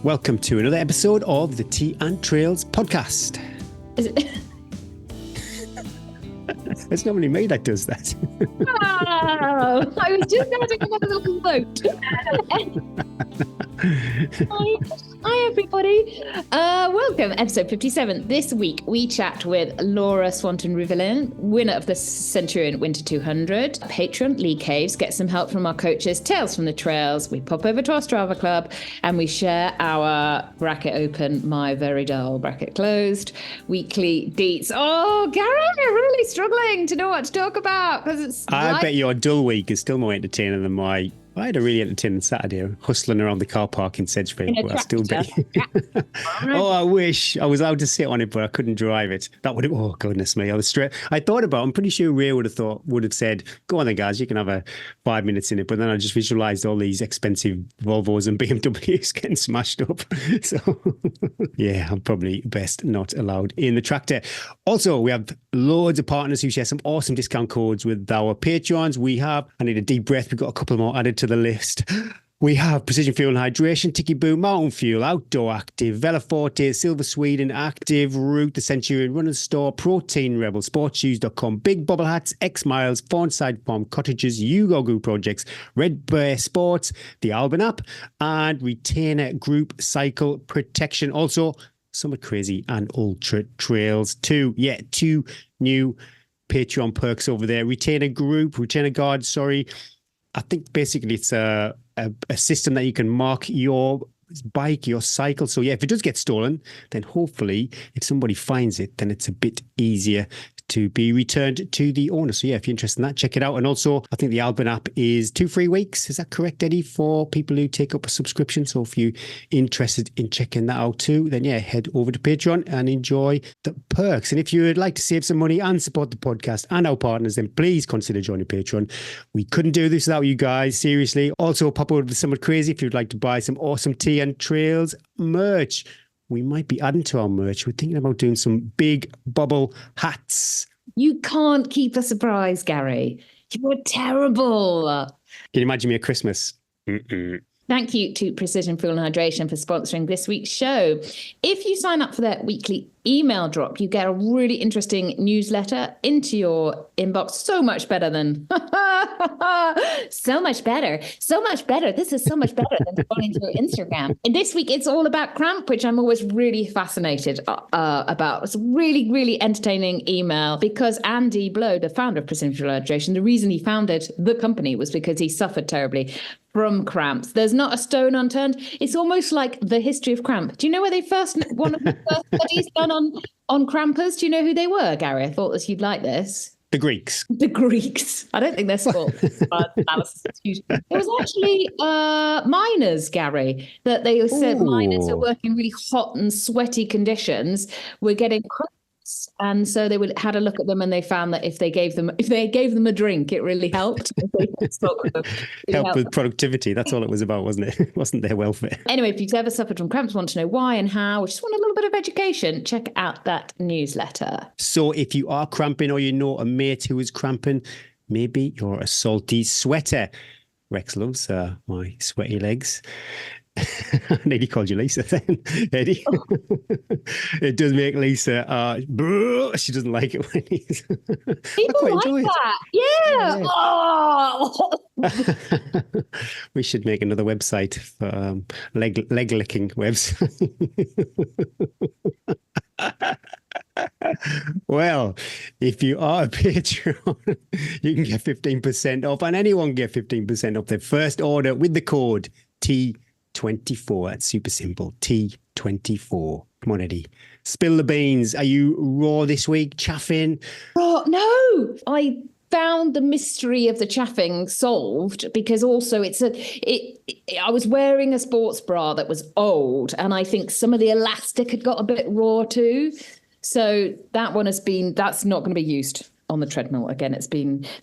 Welcome to another episode of the Tea and Trails podcast. Is it? It's normally me that does that. Oh, I was just adding another little note. Hi, everybody. Welcome, episode 57. This week, we chat with Laura Swanton-Rouvelin, winner of the Centurion Winter 200. Patron, Lee Caves, get some help from our coaches, Tales from the Trails. We pop over to our Strava Club and we share our bracket open, my very dull bracket closed, weekly deets. Oh, Gary, you're really struggling to know what to talk about because it's. I bet your dull week is still more entertaining than my. I had a really entertaining Saturday, hustling around the car park in Sedgefield, but I still be. Oh, I wish I was allowed to sit on it, but I couldn't drive it. That would have, oh goodness me, I was straight. I thought about, I'm pretty sure Ray would have said, go on then guys, you can have 5 minutes in it. But then I just visualized all these expensive Volvos and BMWs getting smashed up. So yeah, I'm probably best not allowed in the tractor. Also, we have loads of partners who share some awesome discount codes with our Patreons. I need a deep breath. We've got a couple more added to the list. We have Precision Fuel and Hydration, Tiki Boo, Mountain Fuel, Outdoor Active, Veloforte, Silver Sweden, Active, Root, The Centurion, Runner's Store, Protein Rebel, Sportshoes.com, Big Bubble Hats, X Miles, Fawnside Farm Cottages, Yugo Group Projects, Red Bear Sports, the Alban app, and Retainer Group Cycle Protection. Also, Summit Crazy and Ultra Trails 2. Yeah, 2 new Patreon perks over there. Retainer Guard, sorry. I think basically it's a system that you can mark your bike, your cycle. So yeah, if it does get stolen, then hopefully if somebody finds it, then it's a bit easier to be returned to the owner. So yeah, if you're interested in that, check it out. And also, I think the Alban app is 2 free weeks. Is that correct, Eddie, for people who take up a subscription? So if you're interested in checking that out too, then yeah, head over to Patreon and enjoy the perks. And if you would like to save some money and support the podcast and our partners, then please consider joining Patreon. We couldn't do this without you guys, seriously. Also, pop over to Summit Crazy if you'd like to buy some awesome Tea and Trails merch. We might be adding to our merch. We're thinking about doing some big bubble hats. You can't keep a surprise, Gary. You were terrible. Can you imagine me at Christmas? Mm-mm. Thank you to Precision Fuel and Hydration for sponsoring this week's show. If you sign up for their weekly email drop, you get a really interesting newsletter into your inbox. So much better than so much better. This is so much better than scrolling through Instagram. And this week it's all about cramp, which I'm always really fascinated about. It's a really, really entertaining email because Andy Blow, the founder of Precision Fuel and Hydration, the reason he founded the company was because he suffered terribly from cramps. There's not a stone unturned. It's almost like the history of cramp. Do you know where one of the first studies done on crampers? Do you know who they were, Gary? I thought that you'd like this. The Greeks. I don't think they're sport analysis. It was actually miners, Gary, that they said miners are working really hot and sweaty conditions. We're getting cramps. And so they had a look at them and they found that if they gave them a drink, it really helped. Help with productivity. That's all it was about, wasn't it? It wasn't their welfare. Anyway, if you've ever suffered from cramps, want to know why and how, or just want a little bit of education, check out that newsletter. So if you are cramping or you know a mate who is cramping, maybe you're a salty sweater. Rex loves my sweaty legs. I nearly called you Lisa then, Eddie. It does make Lisa, she doesn't like it when he's... People like that. Yeah. Oh. We should make another website for leg licking website. Well, if you are a Patreon, you can get 15% off, and anyone can get 15% off their first order with the code T24. That's super simple. T24. Come on, Eddie. Spill the beans. Are you raw this week? Chaffing? Oh, no. I found the mystery of the chaffing solved because also I was wearing a sports bra that was old, and I think some of the elastic had got a bit raw too. So that's not going to be used on the treadmill again. It's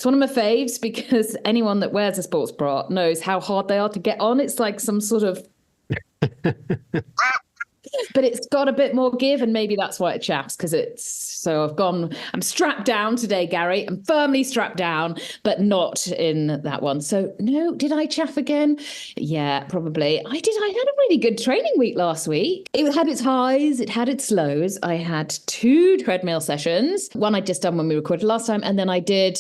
one of my faves because anyone that wears a sports bra knows how hard they are to get on. It's like some sort of but it's got a bit more give, and maybe that's why it chaps, because I'm strapped down today, Gary. I'm firmly strapped down, but not in that one. So no, did I chaff again? Yeah, probably. I did. I had a really good training week last week. It had its highs, it had its lows. I had 2 treadmill sessions. One I'd just done when we recorded last time, and then I did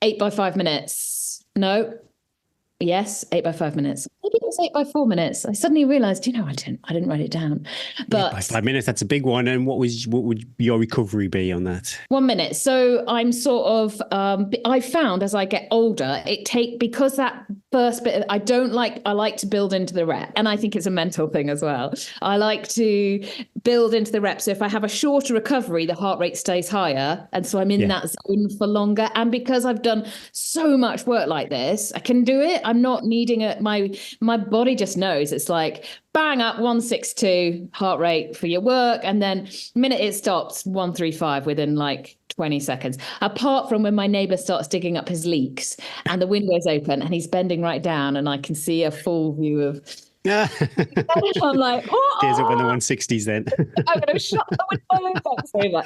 8 by 5 minutes. No. Yes, 8 by 5 minutes. Maybe it was 8 by 4 minutes. I suddenly realised, I didn't write it down. But 8 by 5 minutes, that's a big one. And what would your recovery be on that? 1 minute. So I'm sort of, I found as I get older, because that first bit, I like to build into the rep. And I think it's a mental thing as well. I like to build into the rep. So if I have a shorter recovery, the heart rate stays higher. And so I'm in that zone for longer. And because I've done so much work like this, I can do it. I'm not needing it. My body just knows. It's like bang up 162 heart rate for your work, and then the minute it stops, 135 within like 20 seconds. Apart from when my neighbour starts digging up his leaks and the window's open and he's bending right down and I can see a full view of. I'm like, Days up in the 160s then. I'm going to shut the window.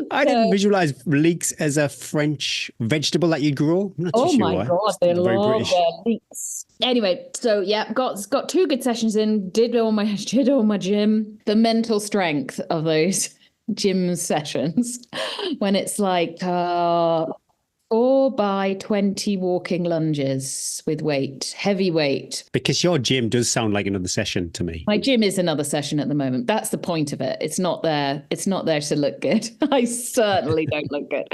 I didn't visualize leeks as a French vegetable that you grow. I'm not too sure my why. God, they love their leeks. Anyway, so yeah, got 2 good sessions in, did all my gym. The mental strength of those gym sessions when it's like 4 by 20 walking lunges with heavy weight. Because your gym does sound like another session to me. My gym is another session at the moment. That's the point of it. It's not there to look good. I certainly don't look good.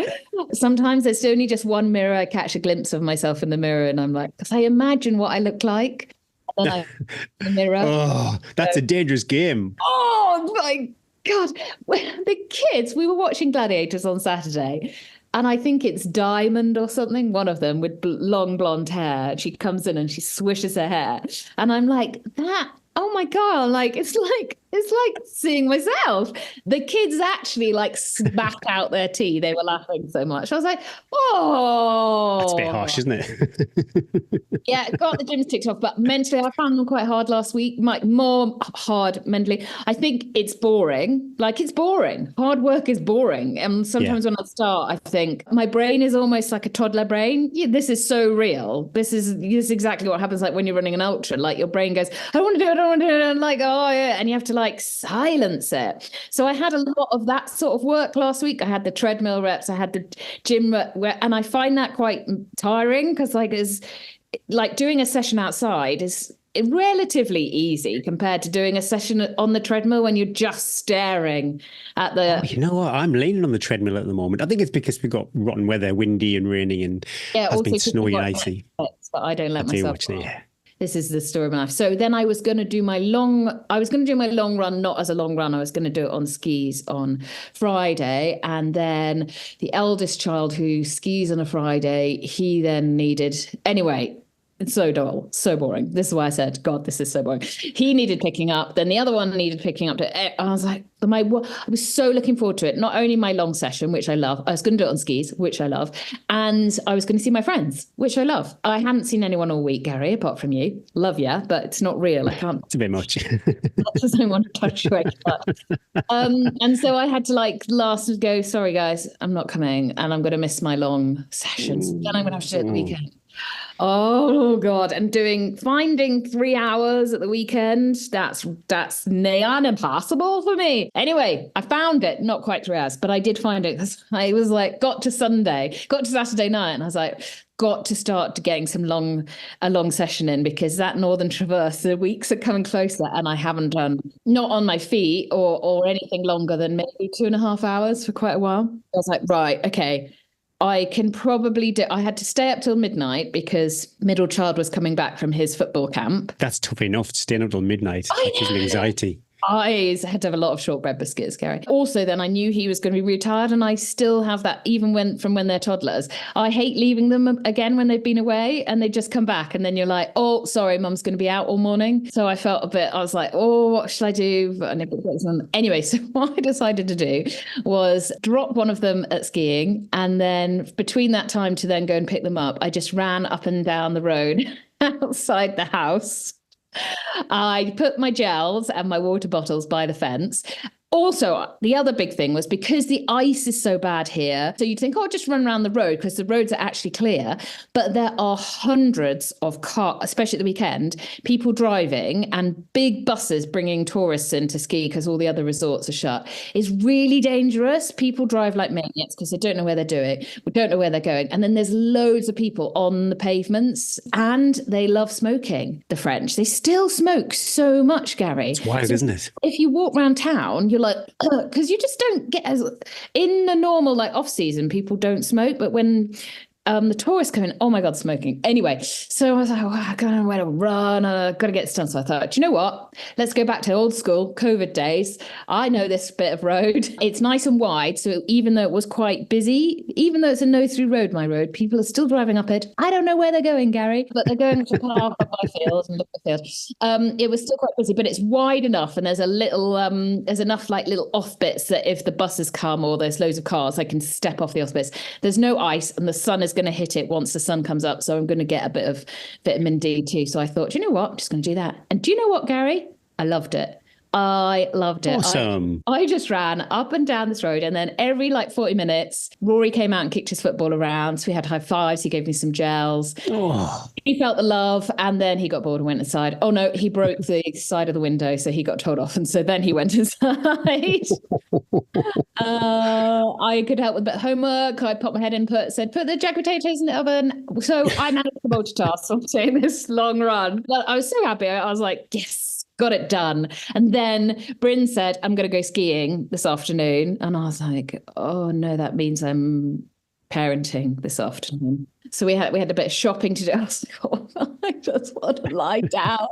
Sometimes it's only just one mirror. I catch a glimpse of myself in the mirror and I'm like, because I imagine what I look like. And then the mirror. Oh, that's a dangerous game. Oh my God. The kids, we were watching Gladiators on Saturday. And I think it's Diamond or something, one of them with long blonde hair. She comes in and she swishes her hair. And I'm like, oh my God, like it's like seeing myself. The kids actually like smacked out their tea. They were laughing so much. I was like, oh. That's a bit harsh, isn't it? Yeah, got the gym ticked off, but mentally I found them quite hard last week. More hard mentally. I think it's boring. Like it's boring. Hard work is boring. And sometimes when I start, I think my brain is almost like a toddler brain. Yeah, this is so real. This is exactly what happens like when you're running an ultra. Like your brain goes, I want to do it, I want to do it. And like, oh yeah. And you have to like silence it. So I had a lot of that sort of work last week. I had the treadmill reps, I had the gym rep, and I find that quite tiring because like doing a session outside is relatively easy compared to doing a session on the treadmill when you're just staring at the... Oh, you know what? I'm leaning on the treadmill at the moment. I think it's because we've got rotten weather, windy and raining, and it's been snowy and icy. But I don't let myself... Yeah. This is the story of my life. So then I was going to do my long run, not as a long run. I was going to do it on skis on Friday. And then the eldest child who skis on a Friday, he then anyway, it's so dull, so boring. This is why I said, God, this is so boring. He needed picking up. Then the other one needed picking up. I was like, I was so looking forward to it. Not only my long session, which I love. I was going to do it on skis, which I love. And I was going to see my friends, which I love. I hadn't seen anyone all week, Gary, apart from you. Love you, but it's not real. I can't. It's a bit much. I just don't want to touch you. And so I had to go, sorry, guys, I'm not coming. And I'm going to miss my long sessions. Then I'm going to have to do it at the weekend. Oh God. And finding 3 hours at the weekend, that's near impossible for me. Anyway, I found it, not quite 3 hours, but I did find it because I was like, got to Saturday night and I was like, got to start getting a long session in because that Northern Traverse, the weeks are coming closer and I haven't done, not on my feet or anything longer than maybe 2.5 hours for quite a while. I was like, right, okay. I can probably I had to stay up till midnight because middle child was coming back from his football camp. That's tough enough, staying up till midnight. That gives me anxiety. I had to have a lot of shortbread biscuits, Gary. Also, then I knew he was going to be really tired, and I still have that even from when they're toddlers. I hate leaving them again when they've been away and they just come back and then you're like, oh, sorry, mum's going to be out all morning. So I was like, oh, what should I do? Anyway, so what I decided to do was drop one of them at skiing, and then between that time to then go and pick them up, I just ran up and down the road outside the house I put my gels and my water bottles by the fence. Also, the other big thing was because the ice is so bad here. So you'd think, oh, just run around the road because the roads are actually clear. But there are hundreds of cars, especially at the weekend, people driving and big buses bringing tourists in to ski because all the other resorts are shut. It's really dangerous. People drive like maniacs because they don't know where they're doing, we don't know where they're going. And then there's loads of people on the pavements and they love smoking, the French. They still smoke so much, Gary. It's wild, isn't it? If you walk around town, you're like, because you just don't get as in the normal like off season, people don't smoke, but when the tourists come in, oh my God, smoking. Anyway, so I was like, I don't know where to run. I've got to get this done. So I thought, do you know what? Let's go back to old school COVID days. I know this bit of road. It's nice and wide. So even though it was quite busy, even though it's a no-through road, my road, people are still driving up it. I don't know where they're going, Gary, but they're going to park up my field and look at the field. It was still quite busy, but it's wide enough. And there's a little, there's enough like little off bits that if the buses come or there's loads of cars, I can step off the off bits. There's no ice and the sun is going to hit it once the sun comes up. So I'm going to get a bit of vitamin D too. So I thought, do you know what? I'm just going to do that. And do you know what, Gary? I loved it. I loved it. Awesome. I just ran up and down this road. And then every like 40 minutes, Rory came out and kicked his football around. So we had high fives. He gave me some gels. Oh. He felt the love. And then he got bored and went inside. Oh, no, he broke the side of the window. So he got told off. And so then he went inside. I could help with a bit of homework. I popped my head in, said, put the jagged potatoes in the oven. So I managed to multitask on doing this long run. But I was so happy. I was like, yes. Got it done. And then Bryn said, I'm going to go skiing this afternoon. And I was like, oh no, that means I'm parenting this afternoon. So we had a bit of shopping to do. I was like, oh, I just want to lie down.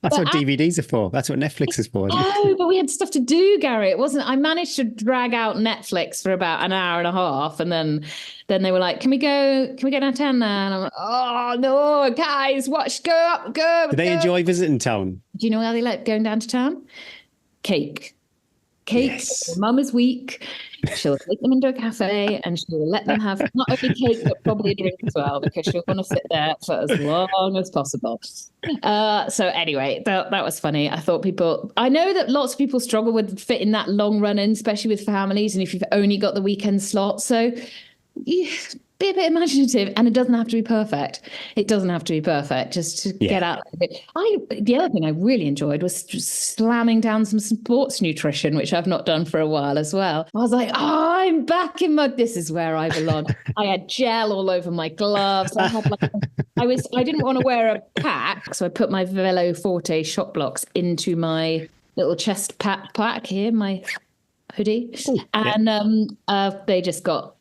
That's what DVDs are for. That's what Netflix is for. Oh, but we had stuff to do, Gary. It wasn't. I managed to drag out Netflix for about an hour and a half, and then they were like, "Can we go downtown now?" And I'm like, "Oh no, guys, go." Do they enjoy visiting town? Do you know how they like going down to town? Cake. Yes. Mum is weak. She'll take them into a cafe and she'll let them have not only cake but probably a drink as well because she'll want to sit there for as long as possible. So anyway, that was funny. I know that lots of people struggle with fitting that long run in, especially with families and if you've only got the weekend slot. So be a bit imaginative, and it doesn't have to be perfect. It doesn't have to be perfect just to get out of it. The other thing I really enjoyed was just slamming down some sports nutrition, which I've not done for a while as well. I was like, I'm back in this is where I belong. I had gel all over my gloves. I didn't want to wear a pack, so I put my Velo Forte shot blocks into my little chest pack here, my hoodie. Ooh, and they just got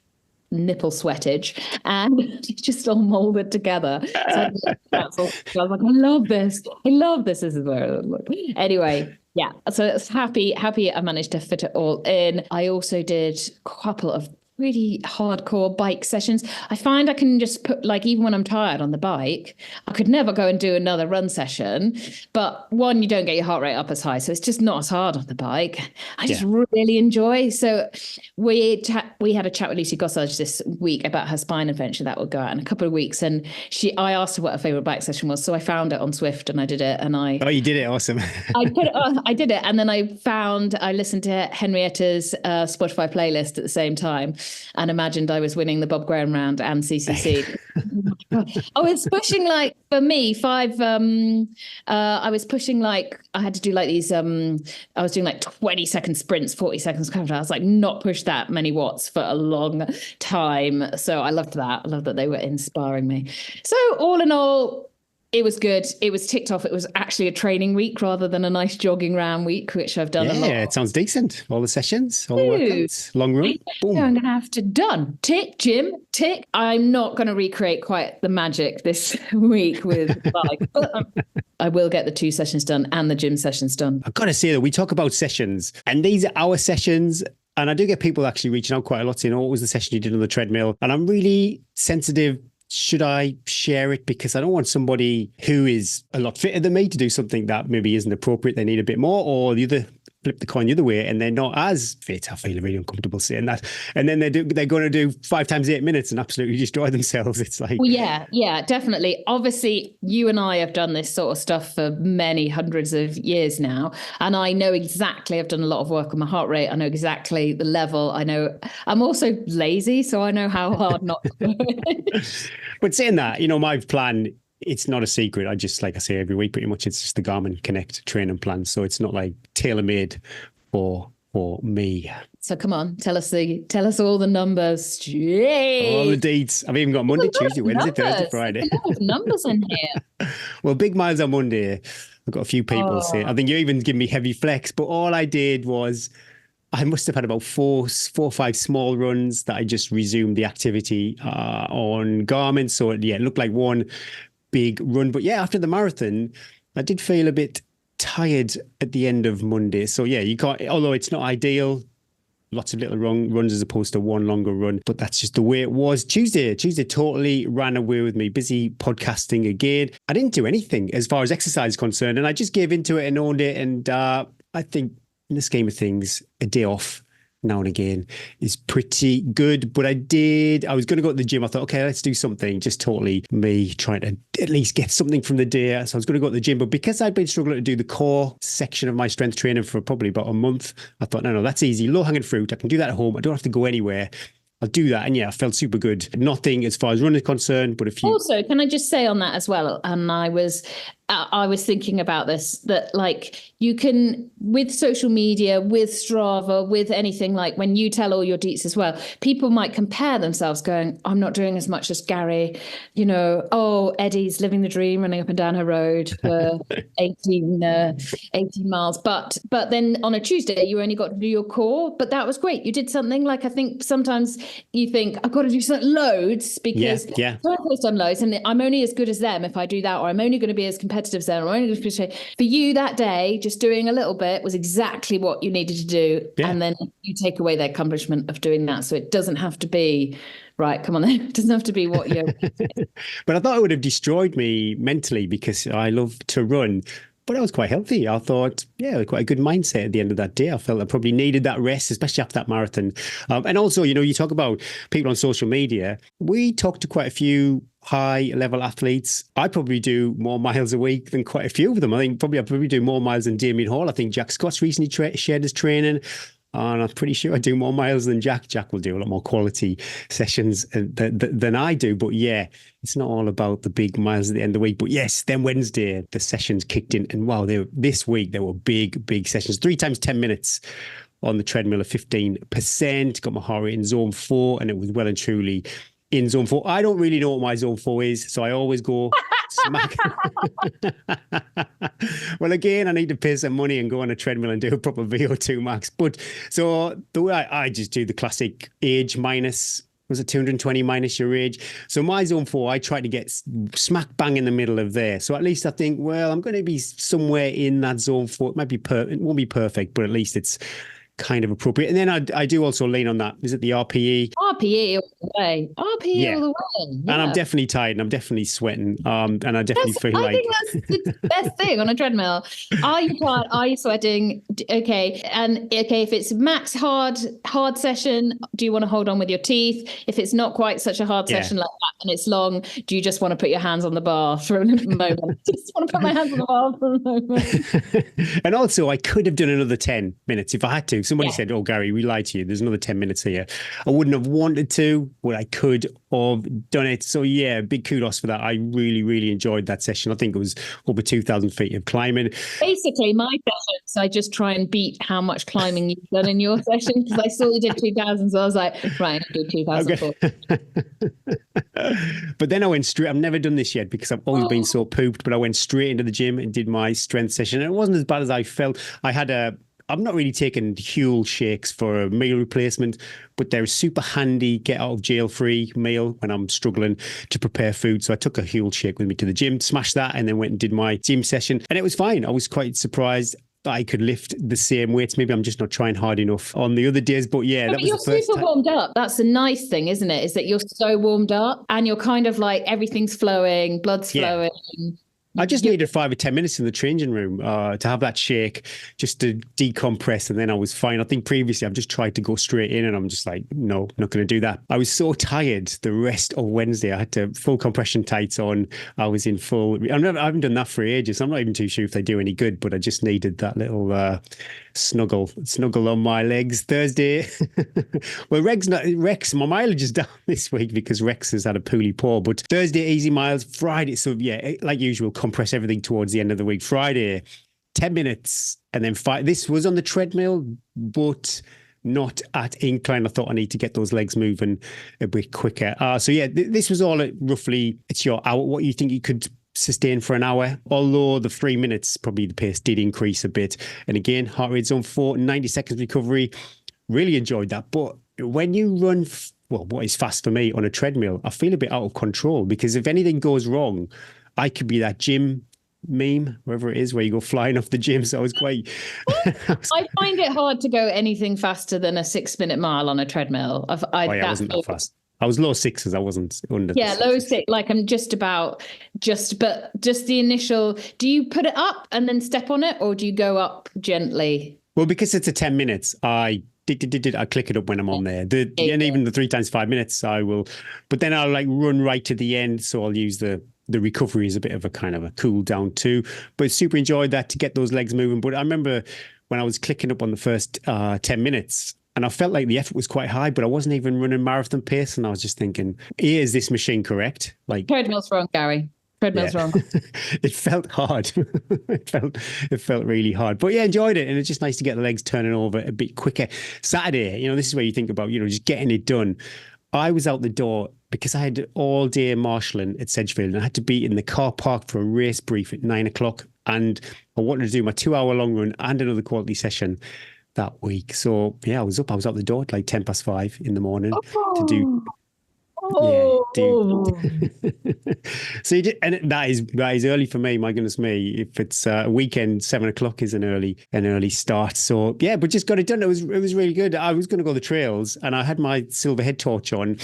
nipple sweatage and it just all molded together. So I was like, I love this. This is where it looked. Anyway, yeah. So it's happy I managed to fit it all in. I also did a couple of really hardcore bike sessions. I find I can just put, like, even when I'm tired on the bike, I could never go and do another run session. But one, you don't get your heart rate up as high, so it's just not as hard on the bike. I just really enjoy. So we had a chat with Lucy Gossage this week about her spine adventure that will go out in a couple of weeks, and I asked her what her favorite bike session was. So I found it on Swift and I did it. And you did it, awesome. I did it, and then I listened to Henrietta's Spotify playlist at the same time. And imagined I was winning the Bob Graham round and CCC. I was pushing for me, I was pushing I had to do these, I was doing 20-second sprints, 40 seconds counter. I was not push that many watts for a long time. So I loved that. I loved that they were inspiring me. So all in all, it was good. It was ticked off. It was actually a training week rather than a nice jogging round week, which I've done a lot. Yeah, it sounds decent. All the sessions, all the workouts, long run. Boom. I'm going to have to done. Tick, Jim, tick. I'm not going to recreate quite the magic this week with bike. I will get the 2 sessions done and the gym sessions done. I've got to say that we talk about sessions and these are our sessions. And I do get people actually reaching out quite a lot saying, what was the session you did on the treadmill? And I'm really sensitive. Should I share it? Because I don't want somebody who is a lot fitter than me to do something that maybe isn't appropriate. They need a bit more. Or the other flip the coin the other way and they're not as fit. I feel really uncomfortable saying that. And then they're going to do 5 times 8 minutes and absolutely destroy themselves. It's like, well, yeah, definitely. Obviously, you and I have done this sort of stuff for many hundreds of years now. And I know exactly, I've done a lot of work on my heart rate. I know exactly the level. I know I'm also lazy, so I know how hard not to do it. But saying that, my plan, it's not a secret. I just, like I say, every week, pretty much, it's just the Garmin Connect training plan. So it's not like tailor-made for me. So come on, tell us all the numbers. Jeez. All the dates. I've even got Monday, Tuesday, Wednesday, Thursday, Friday. There's a lot of numbers in here. Well, big miles on Monday. I've got a few people say, I think you even give me heavy flex, but all I did was I must have had about four or five small runs that I just resumed the activity on Garmin. So it looked like one big run. But yeah, after the marathon, I did feel a bit tired at the end of Monday. So yeah, you can't, although it's not ideal, lots of little runs as opposed to one longer run, but that's just the way it was. Tuesday totally ran away with me. Busy podcasting again. I didn't do anything as far as exercise is concerned, and I just gave into it and owned it. And I think in the scheme of things, a day off now and again is pretty good. But I was going to go to the gym. I thought, okay, let's do something. Just totally me trying to at least get something from the day. So I was going to go to the gym. But because I'd been struggling to do the core section of my strength training for probably about a month, I thought, no, that's easy. Low hanging fruit. I can do that at home. I don't have to go anywhere. I'll do that. And yeah, I felt super good. Nothing as far as running is concerned, but a few. Also, can I just say on that as well? And I was thinking about this, that like you can, with social media, with Strava, with anything, like when you tell all your deets as well, people might compare themselves going, I'm not doing as much as Gary, Eddie's living the dream, running up and down her road for 18 miles. But then on a Tuesday, you only got to do your core, but that was great. You did something. Like, I think sometimes you think I've got to do something loads because I've done loads and I'm only as good as them if I do that, or I'm only going to be as competitive as them, or I'm only going to be for you that day. Just doing a little bit was exactly what you needed to do, and then you take away the accomplishment of doing that. So it doesn't have to be right. Come on, then. It doesn't have to be what you're. But I thought it would have destroyed me mentally because I love to run. But I was quite healthy. I thought, quite a good mindset at the end of that day. I felt I probably needed that rest, especially after that marathon. And also, you talk about people on social media. We talk to quite a few high-level athletes. I probably do more miles a week than quite a few of them. I probably do more miles than Damien Hall. I think Jack Scott's recently shared his training. And I'm pretty sure I do more miles than Jack. Jack will do a lot more quality sessions than I do. But yeah, it's not all about the big miles at the end of the week. But yes, then Wednesday, the sessions kicked in. And wow, this week, there were big sessions. 3 times 10 minutes on the treadmill of 15%. Got my heart rate in zone 4, and it was well and truly in zone 4. I don't really know what my zone 4 is, so I always go smack. Well, again, I need to pay some money and go on a treadmill and do a proper VO2 max. But so the way I just do the classic age minus, was it 220 minus your age? So my zone 4, I try to get smack bang in the middle of there. So at least I think, well, I'm going to be somewhere in that zone 4. It might be it won't be perfect, but at least it's kind of appropriate. And then I do also lean on that. Is it the RPE? RPE all the way. RPE all the way. Yeah. And I'm definitely tired and I'm definitely sweating. And I definitely feel like... I think that's the best thing on a treadmill. Are you tired? Are you sweating? Okay. And if it's max hard session, do you want to hold on with your teeth? If it's not quite such a hard session like that and it's long, do you just want to put your hands on the bar for a moment? Just want to put my hands on the bar for a moment. And also, I could have done another 10 minutes if I had to. Somebody said, oh, Gary, we lied to you. There's another 10 minutes here. I wouldn't have wanted to, but I could have done it. So yeah, big kudos for that. I really, really enjoyed that session. I think it was over 2,000 feet of climbing. Basically, my sessions, I just try and beat how much climbing you've done in your session, because I saw you did 2,000. So I was like, right, I'll do 2,000. Okay. But then I went straight. I've never done this yet because I've always been so pooped, but I went straight into the gym and did my strength session. And it wasn't as bad as I felt. I'm not really taking Huel shakes for a meal replacement, but they're a super handy get out of jail free meal when I'm struggling to prepare food. So I took a Huel shake with me to the gym, smashed that, and then went and did my gym session. And it was fine. I was quite surprised that I could lift the same weights. Maybe I'm just not trying hard enough on the other days, but yeah. But you're super warmed up. That's the nice thing, isn't it? Is that you're so warmed up and you're kind of like everything's flowing, blood's flowing. I just needed 5 or 10 minutes in the changing room to have that shake, just to decompress, and then I was fine. I think previously I've just tried to go straight in, and I'm just like, no, not going to do that. I was so tired the rest of Wednesday. I had to full compression tights on. I was in full. I haven't done that for ages. I'm not even too sure if they do any good, but I just needed that little snuggle on my legs. Thursday, well, Rex, my mileage is down this week because Rex has had a poorly paw. But Thursday, easy miles. Friday, so yeah, like usual, compress everything towards the end of the week. Friday, 10 minutes, and then 5. This was on the treadmill, but not at incline. I thought I need to get those legs moving a bit quicker. So yeah, this was all at roughly, it's your hour, what you think you could sustain for an hour, although the 3 minutes, probably the pace did increase a bit. And again, heart rate zone 4, 90 seconds recovery. Really enjoyed that. But when you run, well, what is fast for me on a treadmill, I feel a bit out of control, because if anything goes wrong, I could be that gym meme, wherever it is, where you go flying off the gym. So I was quite... I find it hard to go anything faster than a 6-minute mile on a treadmill. I wasn't that fast. I was low 6s. I wasn't under. Yeah, low 6. Like I'm just the initial. Do you put it up and then step on it, or do you go up gently? Well, because it's a 10 minutes, I click it up when I'm on there. And even the 3 times 5 minutes, I will. But then I'll like run right to the end, so I'll use the recovery as a bit of a kind of a cool down too. But super enjoyed that to get those legs moving. But I remember when I was clicking up on the first 10 minutes, and I felt like the effort was quite high, but I wasn't even running marathon pace. And I was just thinking, is this machine correct? Like, treadmill's wrong, Gary. Treadmill's wrong. It felt hard. It felt really hard. But yeah, enjoyed it. And it's just nice to get the legs turning over a bit quicker. Saturday, this is where you think about, just getting it done. I was out the door because I had all day marshalling at Sedgefield, and I had to be in the car park for a race brief at 9 o'clock. And I wanted to do my 2-hour long run and another quality session that week. So yeah, I was out the door at like 5:10 in the morning to do. So you did, and that is early for me. My goodness me, if it's a weekend, 7 o'clock is an early start. So yeah, but just got it done. It was really good. I was going to go the trails, and I had my silver head torch on,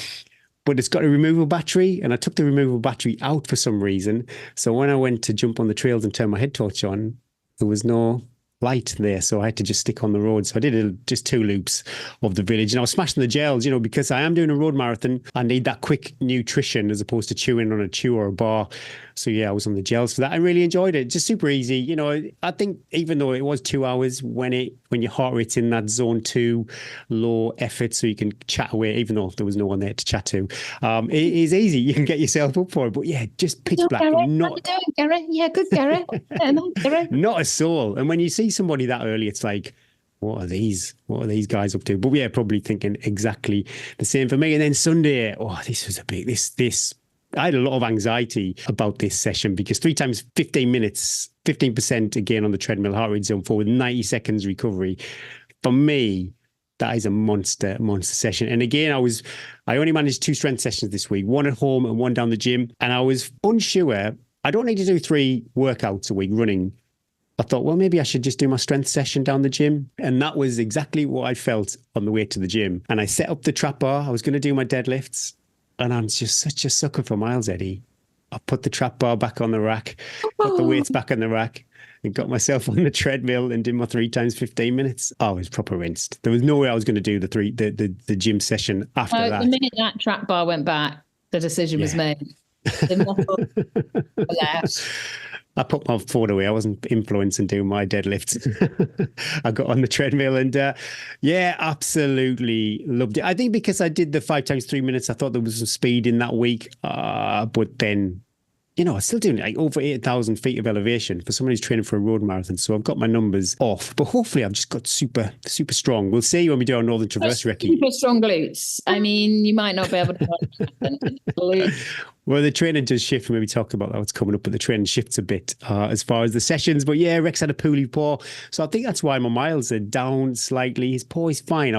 but it's got a removable battery, and I took the removable battery out for some reason. So when I went to jump on the trails and turn my head torch on, there was no light there, so I had to just stick on the road. So I did just 2 loops of the village, and I was smashing the gels, because I am doing a road marathon. I need that quick nutrition as opposed to chewing on a chew or a bar. So yeah, I was on the gels for that. I really enjoyed it. Just super easy. I think even though it was 2 hours, when your heart rate's in that zone 2 low effort, so you can chat away, even though there was no one there to chat to, it is easy. You can get yourself up for it. But yeah, just pitch black. Gary, how you doing, Gary? Yeah, good, Gary. Gary. Not a soul. And when you see somebody that early, it's like, what are these guys up to? But yeah, probably thinking exactly the same for me. And then Sunday, this was a big, this I had a lot of anxiety about this session, because 3 times 15 minutes, 15% again on the treadmill, heart rate zone 4 with 90 seconds recovery. For me, that is a monster session. And again, I only managed 2 strength sessions this week, 1 at home and 1 down the gym. And I was unsure. I don't need to do 3 workouts a week running. I thought, well, maybe I should just do my strength session down the gym. And that was exactly what I felt on the way to the gym. And I set up the trap bar. I was going to do my deadlifts. And I'm just such a sucker for miles, Eddie. I put the trap bar back on the rack, put the weights back on the rack, and got myself on the treadmill and did my 3 times 15 minutes. I was proper rinsed. There was no way I was going to do the gym session after that. The minute that trap bar went back, the decision was made. The muscle left. I put my phone away. I wasn't influencing doing my deadlifts. I got on the treadmill and absolutely loved it. I think because I did the 5 times 3 minutes, I thought there was some speed in that week. But then, I was still doing like over 8,000 feet of elevation for someone who's training for a road marathon. So I've got my numbers off, but hopefully I've just got super, super strong. We'll see when we do our Northern Traverse recce. Super strong glutes. I mean, you might not be able to glutes. Well, the training does shift. Maybe talk about what's coming up, but the training shifts a bit as far as the sessions. But yeah, Rex had a poorly paw. So I think that's why my miles are down slightly. His paw is fine.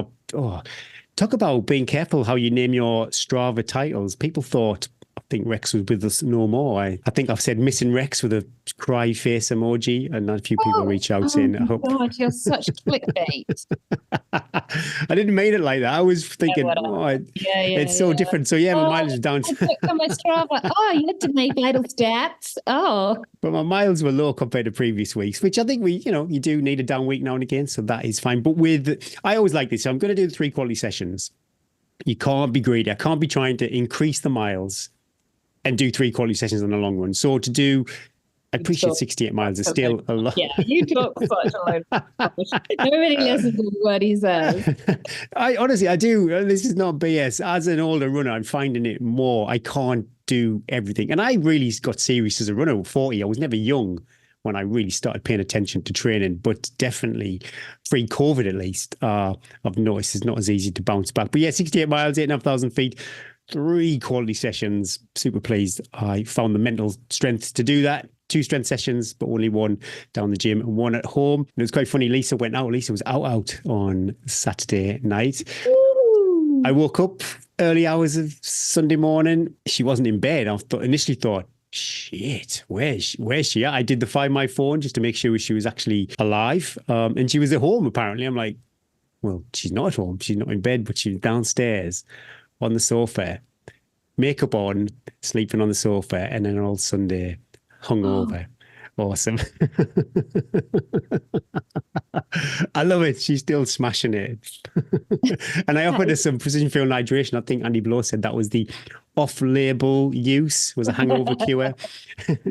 Talk about being careful how you name your Strava titles. People thought think Rex was with us no more. I think I've said missing Rex with a cry face emoji, and a few people reach out saying, I hope. God, you're such clickbait. I didn't mean it like that. I was thinking, it's so different. So yeah, my mileage was down. I looked on my Strava. Oh, you had to make vital stats. Oh. But my miles were low compared to previous weeks, which I think you do need a down week now and again. So that is fine. But I always like this. So I'm going to do the 3 quality sessions. You can't be greedy. I can't be trying to increase the miles and do 3 quality sessions on a long run. So I appreciate 68 miles is still a lot. Yeah, you talk such a load of rubbish. Nobody listens to the word he says. I do. This is not BS. As an older runner, I'm finding it more. I can't do everything. And I really got serious as a runner at 40. I was never young when I really started paying attention to training, but definitely pre-COVID at least, I've noticed it's not as easy to bounce back. But yeah, 68 miles, 8,500 feet, 3 quality sessions. Super pleased. I found the mental strength to do that. 2 strength sessions, but only 1 down the gym and 1 at home. And it was quite funny. Lisa went out. Lisa was out on Saturday night. Ooh. I woke up early hours of Sunday morning. She wasn't in bed. I initially thought, shit, where's she at? I did the Find My Phone just to make sure she was actually alive. And she was at home, apparently. I'm like, well, she's not at home. She's not in bed, but she's downstairs on the sofa, makeup on, sleeping on the sofa, and then all Sunday hungover. Awesome. I love it. She's still smashing it. And I offered her some precision field hydration. I think Andy Blow said that was the off-label use, was a hangover cure.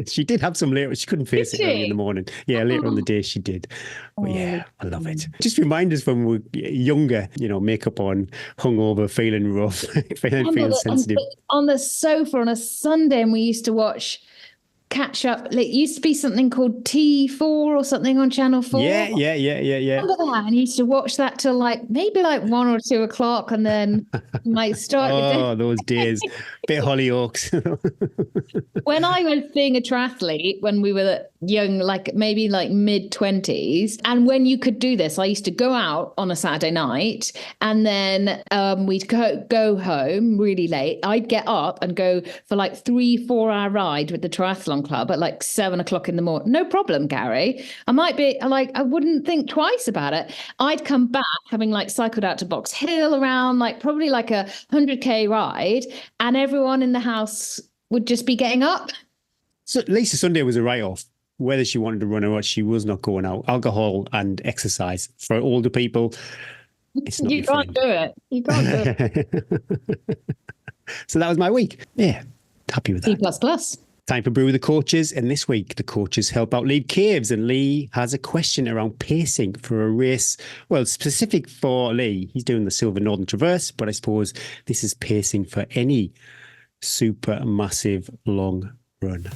She did have some later. She couldn't face it early in the morning. Yeah, later on the day she did. But yeah, I love it. Just remind us when we were younger, makeup on, hungover, feeling rough, feeling sensitive. On the sofa on a Sunday, and we used to watch catch up. It used to be something called T4 or something on Channel 4. Yeah. Remember that? And you used to watch that till maybe 1 or 2 o'clock, and then start. Oh, those days. Bit Hollyoaks. When I was being a triathlete, when we were young, maybe mid-20s, and when you could do this, I used to go out on a Saturday night, and then we'd go home really late. I'd get up and go for 3-4 hour ride with the triathlon club at 7 o'clock in the morning. No problem, Gary. I might be I wouldn't think twice about it. I'd come back having cycled out to Box Hill around probably a 100k ride, and everyone in the house would just be getting up. So Lisa Sunday was a write-off. Whether she wanted to run or not, she was not going out. Alcohol and exercise for older people. It's not you can't do it. You can't do it. So that was my week. Yeah, happy with that. C++. Time for Brew with the coaches. And this week, the coaches help out Lee Caves. And Lee has a question around pacing for a race. Well, specific for Lee, he's doing the Silver Northern Traverse, but I suppose this is pacing for any super massive long run.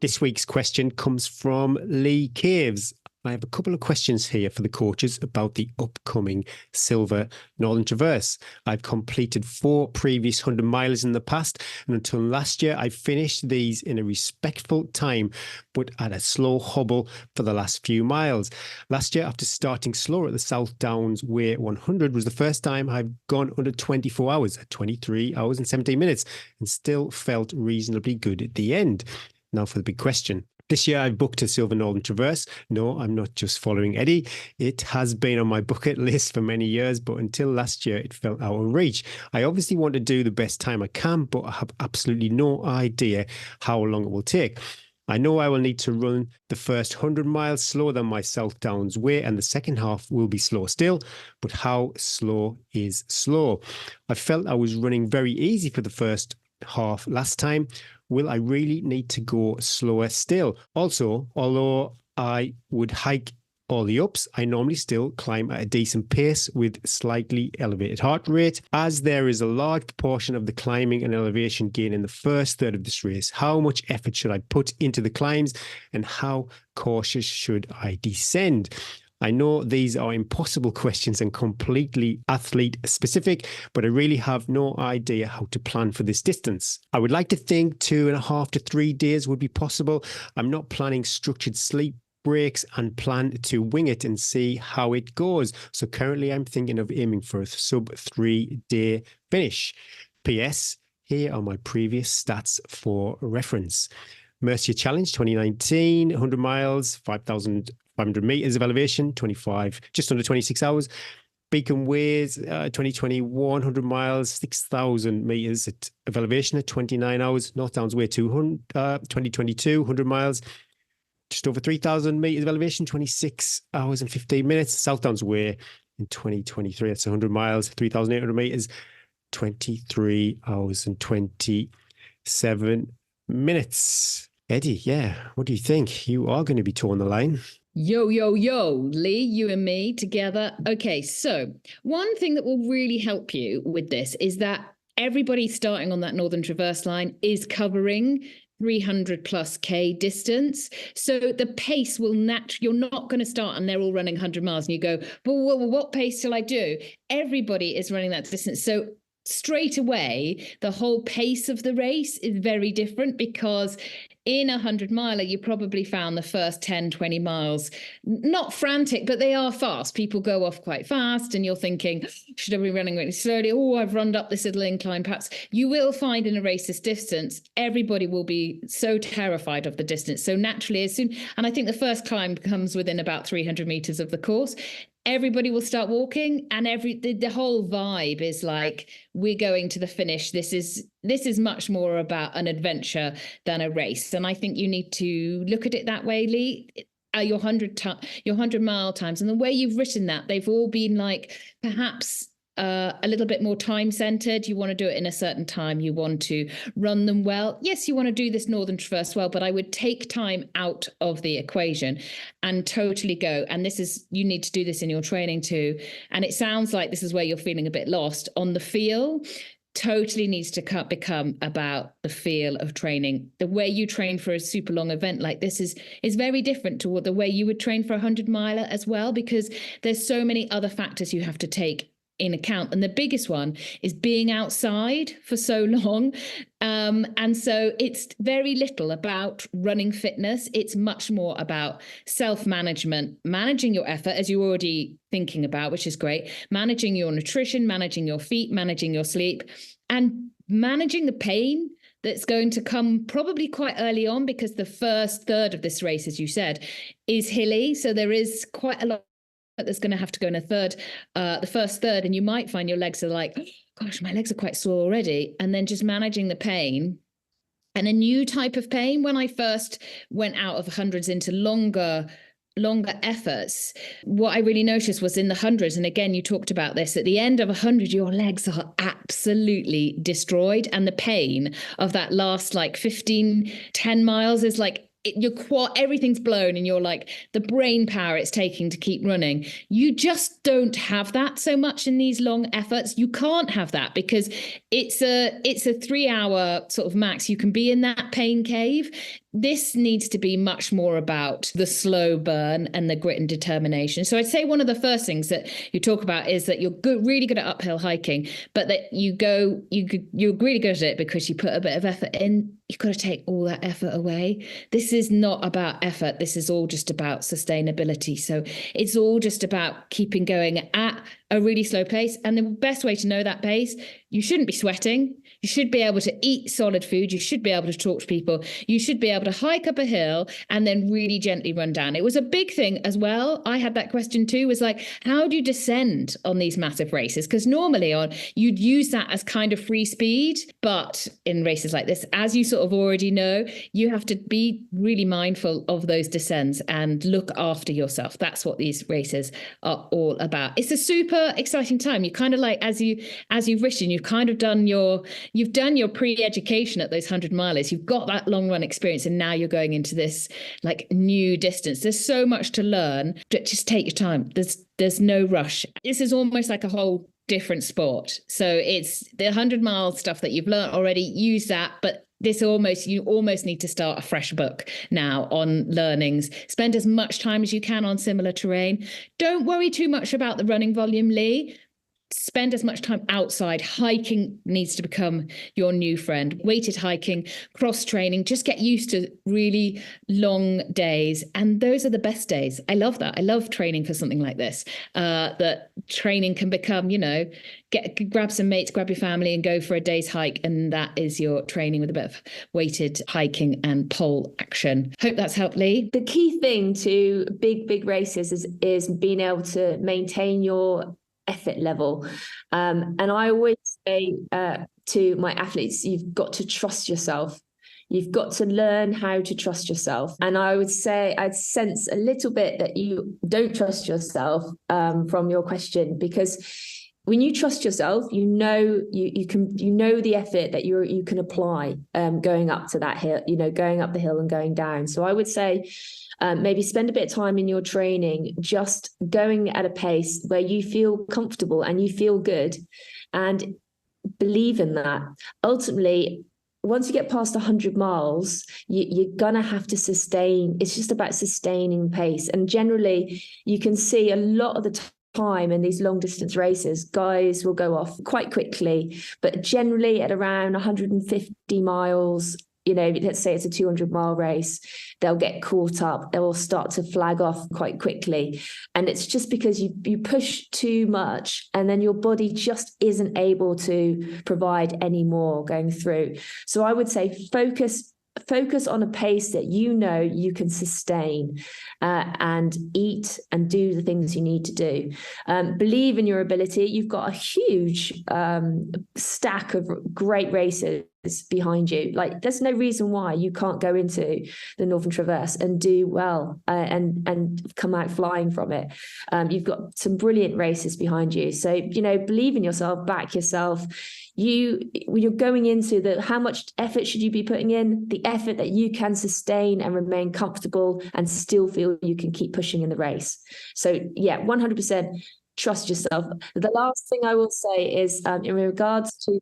This week's question comes from Lee Caves. I have a couple of questions here for the coaches about the upcoming Silver Northern Traverse. I've completed 4 previous 100 miles in the past, and until last year, I finished these in a respectful time, but at a slow hobble for the last few miles. Last year, after starting slower at the South Downs Way 100, was the first time I've gone under 24 hours, at 23 hours and 17 minutes, and still felt reasonably good at the end. Now for the big question. This year I've booked a Silver Northern Traverse. No, I'm not just following Eddie. It has been on my bucket list for many years, but until last year it felt out of reach. I obviously want to do the best time I can, but I have absolutely no idea how long it will take. I know I will need to run the first 100 miles slower than my South Downs Way, and the second half will be slow still, but how slow is slow? I felt I was running very easy for the first half last time. Will I really need to go slower still? Also, although I would hike all the ups, I normally still climb at a decent pace with slightly elevated heart rate. As there is a large proportion of the climbing and elevation gain in the first third of this race, how much effort should I put into the climbs, and how cautious should I descend? I know these are impossible questions and completely athlete specific, but I really have no idea how to plan for this distance. I would like to think 2.5 to 3 days would be possible. I'm not planning structured sleep brakes and plan to wing it and see how it goes. So currently I'm thinking of aiming for a sub 3-day finish. PS, here are my previous stats for reference. Mercia Challenge 2019, 100 miles, 5,500 meters of elevation, just under 26 hours. Beacon Ways 2021, 100 miles, 6,000 meters of elevation at 29 hours. North Downs Way 2022, 100 miles, just over 3,000 meters of elevation, 26 hours and 15 minutes. South Downs Way in 2023, that's 100 miles, 3,800 meters, 23 hours and 27 minutes. Eddie, yeah, what do you think? You are going to be towing the line. Yo, yo, yo, Lee, you and me together. Okay, so one thing that will really help you with this is that everybody starting on that Northern Traverse line is covering 300 plus K distance. So the pace will you're not going to start and they're all running 100 miles and you go, well, what pace shall I do? Everybody is running that distance. So straight away, the whole pace of the race is very different, because in a 100-miler, you probably found the first 10, 20 miles not frantic, but they are fast. People go off quite fast and you're thinking, should I be running really slowly? Oh, I've run up this little incline. Perhaps you will find in a race this distance, everybody will be so terrified of the distance. So naturally, and I think the first climb comes within about 300 meters of the course, everybody will start walking, and the whole vibe is like, we're going to the finish. This is much more about an adventure than a race. And I think you need to look at it that way, Lee. Your 100-mile times, and the way you've written that, they've all been like perhaps a little bit more time centered. You want to do it in a certain time. You want to run them well. Yes, you want to do this Northern Traverse well, but I would take time out of the equation and totally go. And you need to do this in your training too. And it sounds like this is where you're feeling a bit lost on the feel. Totally needs to become about the feel of training. The way you train for a super long event like this is very different to the way you would train for a 100-miler as well, because there's so many other factors you have to take in account. And the biggest one is being outside for so long. And so it's very little about running fitness. It's much more about self-management, managing your effort, as you're already thinking about, which is great, managing your nutrition, managing your feet, managing your sleep, and managing the pain that's going to come probably quite early on, because the first third of this race, as you said, is hilly. So there is quite a lot that's going to have to go in the first third, and you might find your legs are like, gosh, my legs are quite sore already. And then just managing the pain, and a new type of pain. When I first went out of hundreds into longer efforts, what I really noticed was in the hundreds, and again, you talked about this, at the end of 100, your legs are absolutely destroyed. And the pain of that last 10 miles is like, everything's blown, and you're like, the brain power it's taking to keep running. You just don't have that so much in these long efforts. You can't have that because it's a 3-hour sort of max. You can be in that pain cave. This needs to be much more about the slow burn and the grit and determination. So I'd say one of the first things that you talk about is that you're really good at uphill hiking, but that you're really good at it because you put a bit of effort in. You've got to take all that effort away. This is not about effort. This is all just about sustainability. So it's all just about keeping going at a really slow pace. And the best way to know that pace, you shouldn't be sweating. You should be able to eat solid food. You should be able to talk to people. You should be able to hike up a hill and then really gently run down. It was a big thing as well. I had that question too, was like, how do you descend on these massive races? Because normally you'd use that as kind of free speed. But in races like this, as you sort of already know, you have to be really mindful of those descents and look after yourself. That's what these races are all about. It's a super exciting time. You kind of like, as you've written, you've kind of done your pre-education at those 100-milers. You've got that long run experience, and now you're going into this new distance. There's so much to learn. Just take your time. There's no rush. This is almost like a whole different sport. So it's the 100-mile stuff that you've learned already. Use that, but you almost need to start a fresh book now on learnings. Spend as much time as you can on similar terrain. Don't worry too much about the running volume, Lee. spend as much time outside. Hiking needs to become your new friend. Weighted hiking, cross training, just get used to really long days. And those are the best days. I love that. I love training for something like this, that training can become, grab some mates, grab your family and go for a day's hike. And that is your training with a bit of weighted hiking and pole action. Hope that's helped, Lee. The key thing to big races is being able to maintain your effort level. And I always say to my athletes, you've got to trust yourself. You've got to learn how to trust yourself. And I would say I'd sense a little bit that you don't trust yourself from your question, because when you trust yourself, you know the effort that you can apply going up to that hill, going up the hill and going down. So I would say maybe spend a bit of time in your training just going at a pace where you feel comfortable and you feel good, and believe in that. Ultimately, once you get past 100 miles, you're going to have to sustain. It's just about sustaining pace. And generally, you can see a lot of the time in these long distance races, guys will go off quite quickly, but generally at around 150 miles, let's say it's a 200-mile race, they'll get caught up. They will start to flag off quite quickly. And it's just because you push too much and then your body just isn't able to provide any more going through. So I would say focus on a pace that you can sustain, and eat and do the things you need to do. Believe in your ability. You've got a huge stack of great races behind you. Like, there's no reason why you can't go into the Northern Traverse and do well and come out flying from it. You've got some brilliant races behind you. So, believe in yourself, back yourself. When you're going into how much effort should you be putting in? The effort that you can sustain and remain comfortable and still feel you can keep pushing in the race. So yeah, 100% trust yourself. The last thing I will say is in regards to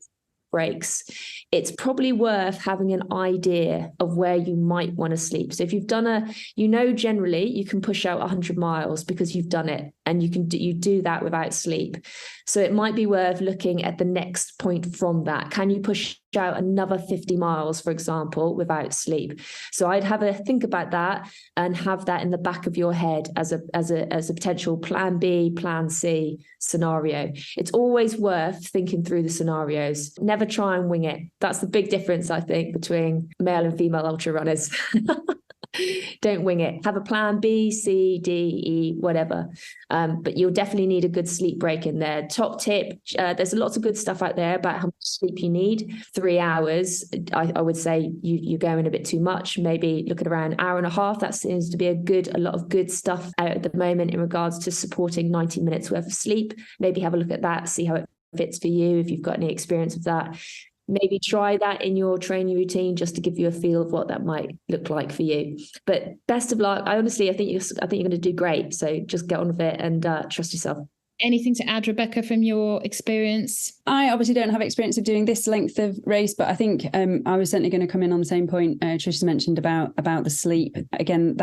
breaks, it's probably worth having an idea of where you might want to sleep. So if you've done generally you can push out 100 miles because you've done it, and you do that without sleep. So it might be worth looking at the next point from that. Can you push out another 50 miles, for example, without sleep? So I'd have a think about that and have that in the back of your head as a potential plan B, plan C scenario. It's always worth thinking through the scenarios. Never try and wing it. That's the big difference, I think, between male and female ultra runners. Don't wing it. Have a plan B, C, D, E, whatever. But you'll definitely need a good sleep break in there. Top tip, there's lots of good stuff out there about how much sleep you need. 3 hours, I would say you're going a bit too much. Maybe look at around an hour and a half. That seems to be a lot of good stuff out at the moment in regards to supporting 90 minutes worth of sleep. Maybe have a look at that, see how it fits for you if you've got any experience of that. Maybe try that in your training routine just to give you a feel of what that might look like for you. But best of luck. I think you're going to do great. So just get on with it and trust yourself. Anything to add, Rebecca, from your experience? I obviously don't have experience of doing this length of race, but I think I was certainly going to come in on the same point Trish mentioned about the sleep. Again,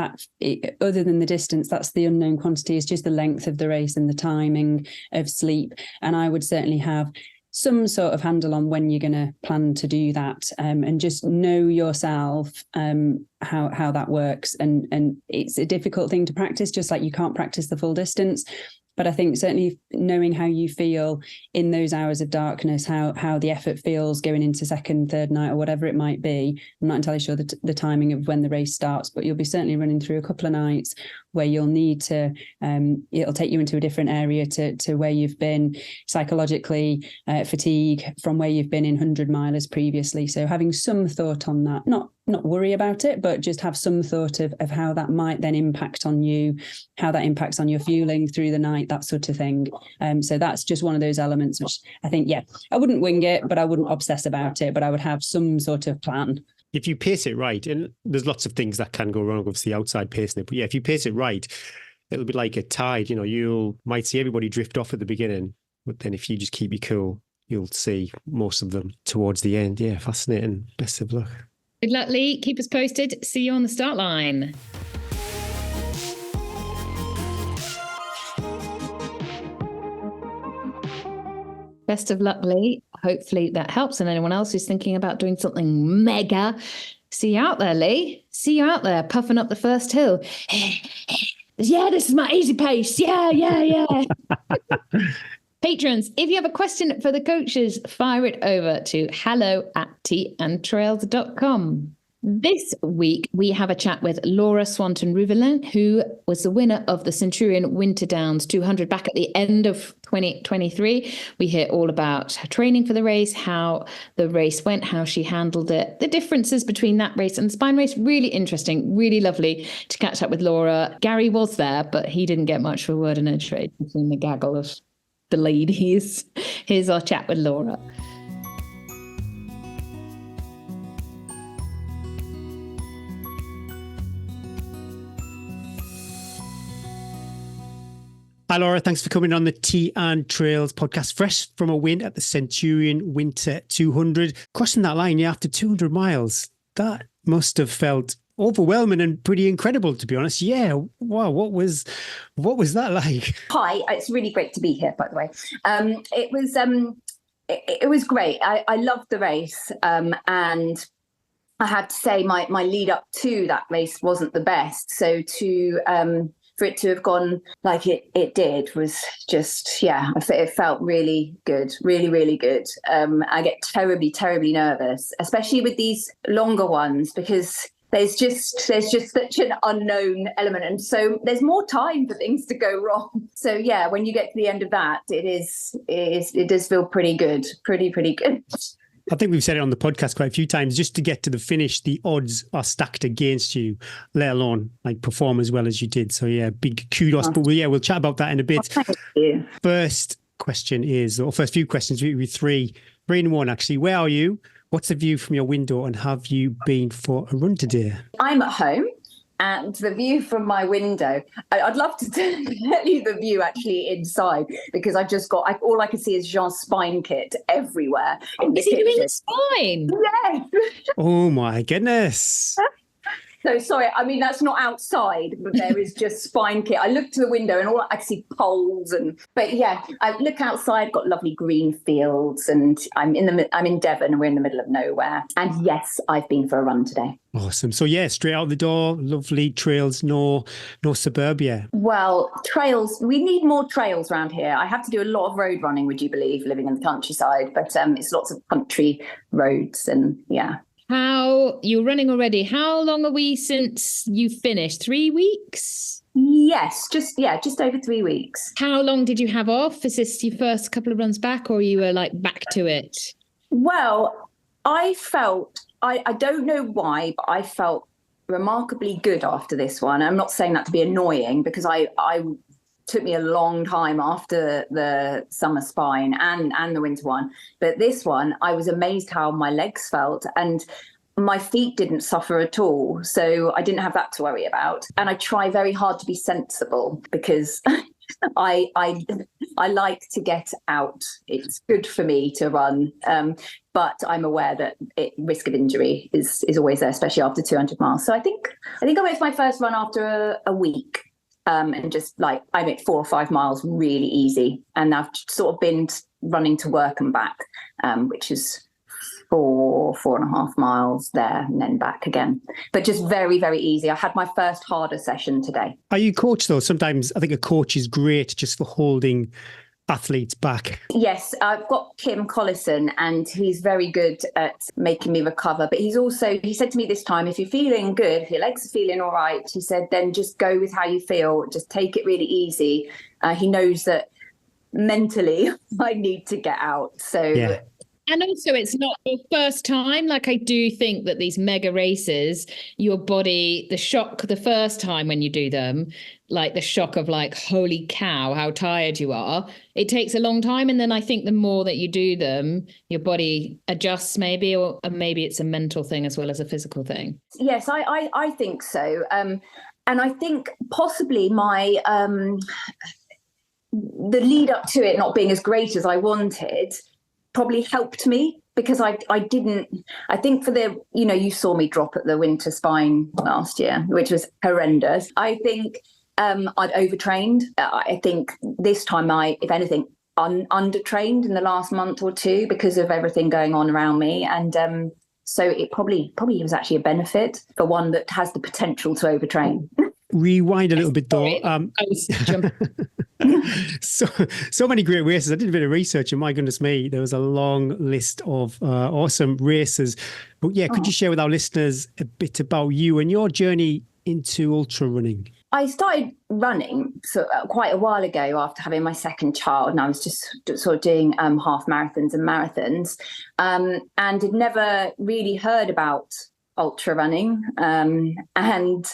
other than the distance, that's the unknown quantity, is just the length of the race and the timing of sleep. And I would certainly have some sort of handle on when you're going to plan to do that, and just know yourself how that works. And it's a difficult thing to practice, just like you can't practice the full distance. But I think certainly knowing how you feel in those hours of darkness, how the effort feels going into second, third night or whatever it might be. I'm not entirely sure the timing of when the race starts, but you'll be certainly running through a couple of nights where you'll need to, it'll take you into a different area to where you've been psychologically, fatigue from where you've been in 100 milers previously. So having some thought on that, not worry about it, but just have some thought of how that might then impact on you, how that impacts on your fueling through the night, that sort of thing. So that's just one of those elements which I think, I wouldn't wing it, but I wouldn't obsess about it, but I would have some sort of plan. If you pace it right, and there's lots of things that can go wrong, obviously outside pacing it, but if you pace it right, it'll be like a tide. You might see everybody drift off at the beginning, but then if you just keep your cool, you'll see most of them towards the end. Yeah, fascinating. Best of luck. Good luck, Lee. Keep us posted. See you on the start line. Best of luck, Lee. Hopefully that helps. And anyone else who's thinking about doing something mega, see you out there, Lee. See you out there puffing up the first hill. Yeah, this is my easy pace. Yeah. Patrons, if you have a question for the coaches, fire it over to hello@teaandtrails.com. This week, we have a chat with Laura Swanton-Rouvelin, who was the winner of the Centurion Winter Downs 200 back at the end of 2023. We hear all about her training for the race, how the race went, how she handled it, the differences between that race and the Spine race. Really interesting, really lovely to catch up with Laura. Gary was there, but he didn't get much of a word in a trade between the gaggle of the ladies. Here's our chat with Laura. Hi, Laura. Thanks for coming on the Tea and Trails podcast, fresh from a win at the Centurion Winter 200. Crossing that line, after 200 miles, that must have felt overwhelming and pretty incredible, to be honest. Yeah. Wow. What was that like? Hi, it's really great to be here, by the way. It was great. I loved the race, and I had to say my lead up to that race wasn't the best. So for it to have gone like it did was just, it felt really good, really, really good. I get terribly, terribly nervous, especially with these longer ones, because there's just such an unknown element. And so there's more time for things to go wrong. So yeah, when you get to the end of that, it does feel pretty good, pretty good. I think we've said it on the podcast quite a few times, just to get to the finish, the odds are stacked against you, let alone like perform as well as you did. So yeah, big kudos. But we'll chat about that in a bit. Well, thank you. First few questions, we three in one actually. Where are you? What's the view from your window, and have you been for a run today? I'm at home. And the view from my window, I'd love to tell you the view actually inside, because all I can see is Jean's spine kit everywhere. Is he doing the spine? Yes. Oh my goodness. So sorry, I mean, that's not outside, but there is just spine kit. I look to the window and I can see poles, but yeah, I look outside, got lovely green fields, and I'm in Devon and we're in the middle of nowhere. And yes, I've been for a run today. Awesome. So yeah, straight out the door, lovely trails, no suburbia. Well, trails, we need more trails around here. I have to do a lot of road running, would you believe, living in the countryside, but it's lots of country roads, and yeah. You're running already. How long are we since you finished? 3 weeks? Yes, just over 3 weeks. How long did you have off? Is this your first couple of runs back, or you were like back to it? Well, I don't know why, but I felt remarkably good after this one. I'm not saying that to be annoying, because I took me a long time after the summer spine and the winter one. But this one, I was amazed how my legs felt, and my feet didn't suffer at all. So I didn't have that to worry about. And I try very hard to be sensible, because I like to get out. It's good for me to run. But I'm aware that risk of injury is always there, especially after 200 miles. So I think I went for my first run after a week. And just like I made 4 or 5 miles really easy, and I've sort of been running to work and back, which is 4.5 miles there and then back again, but just very, very easy. I had my first harder session today. Are you coach though? Sometimes I think a coach is great just for holding athletes back. Yes, I've got Kim Collison, and he's very good at making me recover. But he said to me this time, if you're feeling good, if your legs are feeling all right, he said, then just go with how you feel. Just take it really easy. He knows that mentally I need to get out. So yeah. And also, it's not your first time. Like, I do think that these mega races, your body, the shock the first time when you do them, like the shock of like, holy cow, how tired you are. It takes a long time. And then I think the more that you do them, your body adjusts maybe, or maybe it's a mental thing as well as a physical thing. Yes, I think so. And I think possibly my the lead up to it not being as great as I wanted probably helped me, because I think for the, you saw me drop at the winter spine last year, which was horrendous. I think I'd overtrained. I think this time if anything, undertrained in the last month or two because of everything going on around me. And so it probably was actually a benefit for one that has the potential to overtrain. Rewind a little bit though. So many great races. I did a bit of research, and my goodness me, there was a long list of awesome races. But yeah, could you share with our listeners a bit about you and your journey into ultra running? I started running quite a while ago after having my second child, and I was just sort of doing half marathons and marathons, and had never really heard about ultra running. And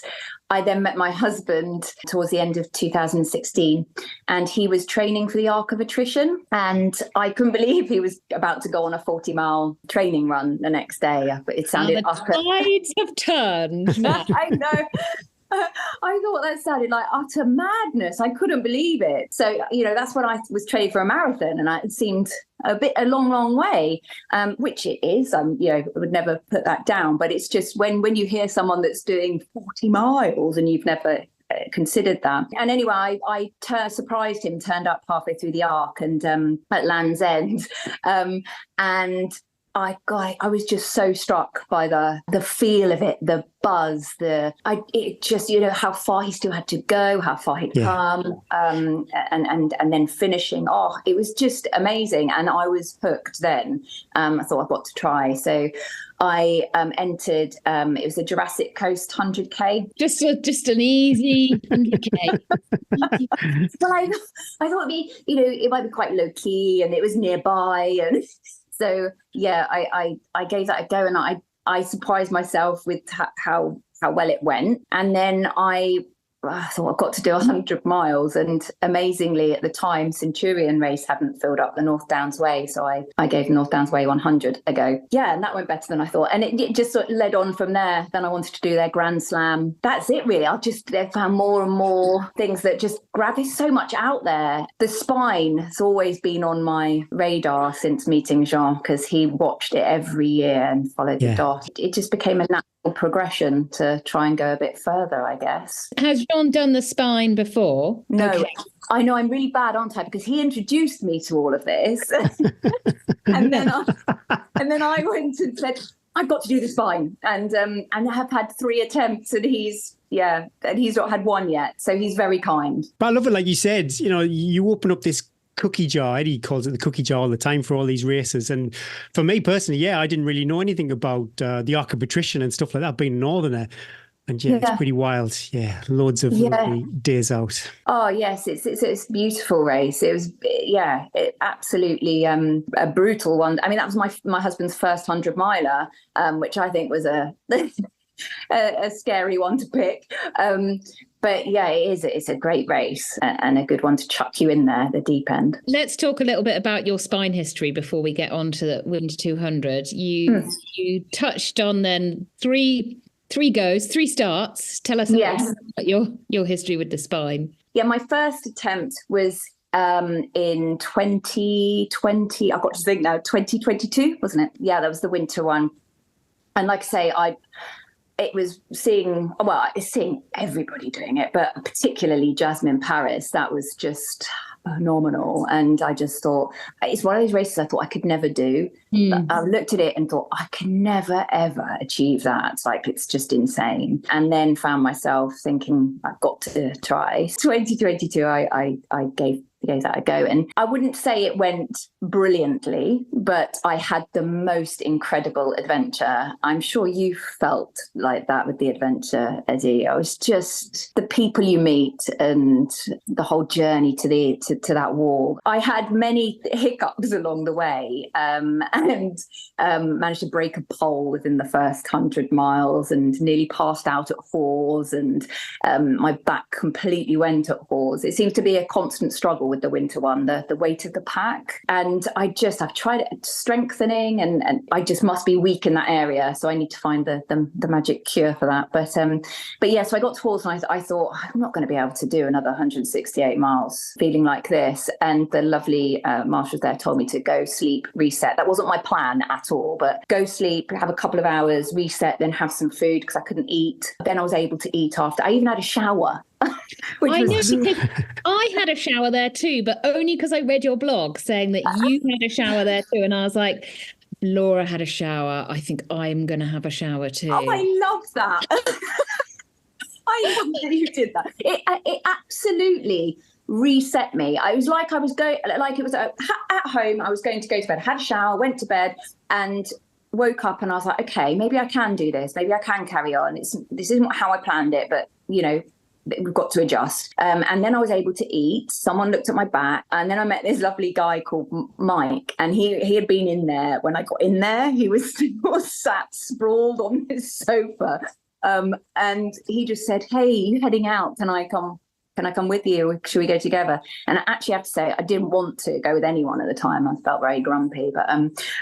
I then met my husband towards the end of 2016, and he was training for the Arc of Attrition, and I couldn't believe he was about to go on a 40-mile training run the next day. It sounded the tides have turned. I know. I thought that sounded like utter madness. I couldn't believe it. So, that's when I was training for a marathon, and it seemed a long way, which it is. I would never put that down. But it's just when you hear someone that's doing 40 miles and you've never considered that. And anyway, I surprised him, turned up halfway through the Arc and at Land's End, and I was just so struck by the feel of it, the buzz, how far he still had to go, how far he'd come, and then finishing. Oh, it was just amazing, and I was hooked. Then I thought I've got to try. So I entered. It was a Jurassic Coast 100K. Just an easy 100K. Well, I thought it might be quite low key, and it was nearby, and. So yeah, I gave that a go, and I surprised myself with how well it went. And then I thought I've got to do 100 miles. And amazingly, at the time, Centurion race hadn't filled up the North Downs Way. So I gave the North Downs Way 100 a go. Yeah, and that went better than I thought. And it just sort of led on from there. Then I wanted to do their Grand Slam. That's it, really. I found more and more things that just grab. There's so much out there. The spine has always been on my radar since meeting Jean, because he watched it every year and followed the dot. It just became a natural progression to try and go a bit further, I guess. Has Jean done the spine before? No. Okay. I know I'm really bad, aren't I? Because he introduced me to all of this. and then I went and said, I've got to do the spine. And I have had 3 attempts, and he's not had one yet. So he's very kind. But I love it. Like you said, you open up this cookie jar. Eddie calls it the cookie jar all the time for all these races. And for me personally, I didn't really know anything about the Arc of Attrition and stuff like that, being a northerner. And it's pretty wild. Yeah, loads of lovely days out. Oh yes, it's a beautiful race. It was absolutely a brutal one. I mean, that was my husband's first 100 miler, which I think was a scary one to pick. But yeah, it's a great race and a good one to chuck you in there, the deep end. Let's talk a little bit about your spine history before we get on to the Wind 200. You touched on then three goes, 3 starts. Tell us about your history with the spine. Yeah, my first attempt was in 2020. I've got to think now, 2022, wasn't it? Yeah, that was the winter one. And like I say, it was seeing everybody doing it, but particularly Jasmine Paris. That was just phenomenal. And I just thought, it's one of those races I thought I could never do. But I looked at it and thought, I can never, ever achieve that. It's just insane. And then found myself thinking, I've got to try. 2022, I gave that a go. And I wouldn't say it went brilliantly, but I had the most incredible adventure. I'm sure you felt like that with the adventure, Eddie. I was just the people you meet and the whole journey to that wall. I had many hiccups along the way, and managed to break a pole within the first 100 miles and nearly passed out at Hawes, and my back completely went at Hawes. It seems to be a constant struggle with the winter one, the weight of the pack. And I've tried strengthening, and I just must be weak in that area. So I need to find the magic cure for that. But yeah, so I got to Hawes and I thought, I'm not going to be able to do another 168 miles feeling like this. And the lovely marshals there told me to go sleep, reset. That wasn't my plan at all, but go sleep, have a couple of hours, reset, then have some food because I couldn't eat. Then I was able to eat after. I even had a shower I know, because I had a shower there too, but only because I read your blog saying that you had a shower there too. And I was like, Laura had a shower. I think I'm going to have a shower too. Oh, I love that. I love that you did that. It absolutely reset me. I was like, I was going, like it was at home. I was going to go to bed, had a shower, went to bed, and woke up, and I was like, okay, maybe I can do this. Maybe I can carry on. This isn't how I planned it, but we've got to adjust. And then I was able to eat. Someone looked at my back, and then I met this lovely guy called Mike, and he had been in there when I got in there. He was still sat sprawled on his sofa, and he just said, "Hey, you heading out? Can I come with you? Should we go together?" And I actually have to say, I didn't want to go with anyone at the time. I felt very grumpy,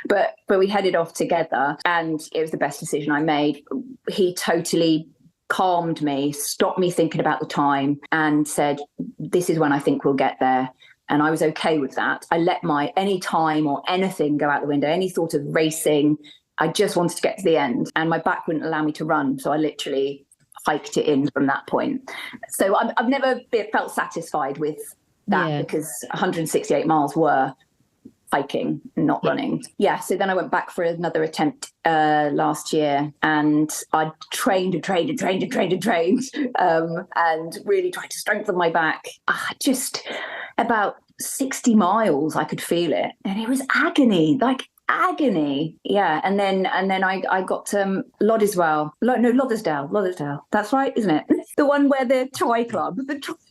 but we headed off together, and it was the best decision I made. He totally calmed me, stopped me thinking about the time, and said, "This is when I think we'll get there." And I was okay with that. I let any time or anything go out the window, any thought of racing. I just wanted to get to the end, and my back wouldn't allow me to run. So I literally hiked it in from that point. So I've never felt satisfied with that, because 168 miles were hiking, not running. Yeah, so then I went back for another attempt last year, and I trained and really tried to strengthen my back. Just about 60 miles, I could feel it, and it was agony. Yeah. And then I got Loddiswell. No, Lothersdale. That's right, isn't it? The one where the Tri Club.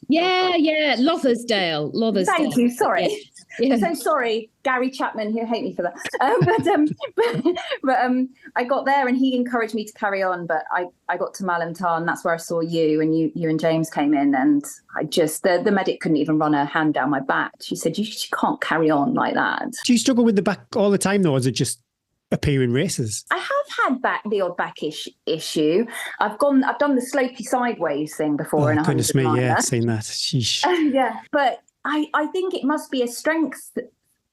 Yeah, Lothersdale. Thank you. Sorry. Yeah. I'm so sorry, Gary Chapman, he'll hate me for that. But I got there, and he encouraged me to carry on. But I got to Malantar, and that's where I saw you, and you and James came in, and I just the medic couldn't even run her hand down my back. She said, you can't carry on like that. Do you struggle with the back all the time, though, or is it just appear in races? I have had the odd back issue. I've done the slopey sideways thing before in a 100 goodness me, miler. yeah, I've seen that. Sheesh. Yeah, but I think it must be a strength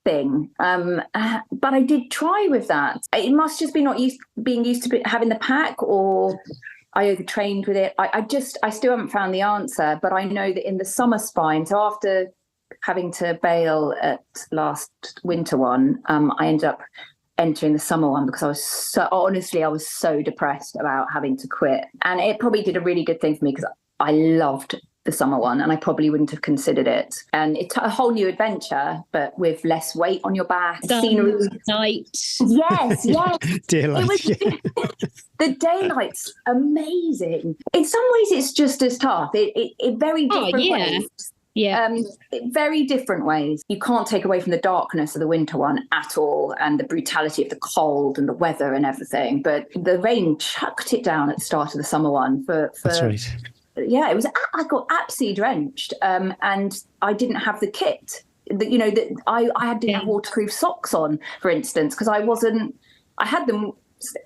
thing. But I did try with that. It must just be not being used to having the pack, or I overtrained with it. I still haven't found the answer, but I know that in the summer spine, so after having to bail at last winter one, I ended up entering the summer one because I was so depressed about having to quit. And it probably did a really good thing for me, because I loved the summer one, and I probably wouldn't have considered it. And it's a whole new adventure, but with less weight on your back, scenery. Night. Yes. Daylight. The daylight's amazing. In some ways, it's just as tough. It very different ways. Yeah. Very different ways. You can't take away from the darkness of the winter one at all, and the brutality of the cold and the weather and everything. But the rain chucked it down at the start of the summer one. That's right. Yeah, it was. I got absolutely drenched, and I didn't have the kit. I didn't have waterproof socks on, for instance, because I had them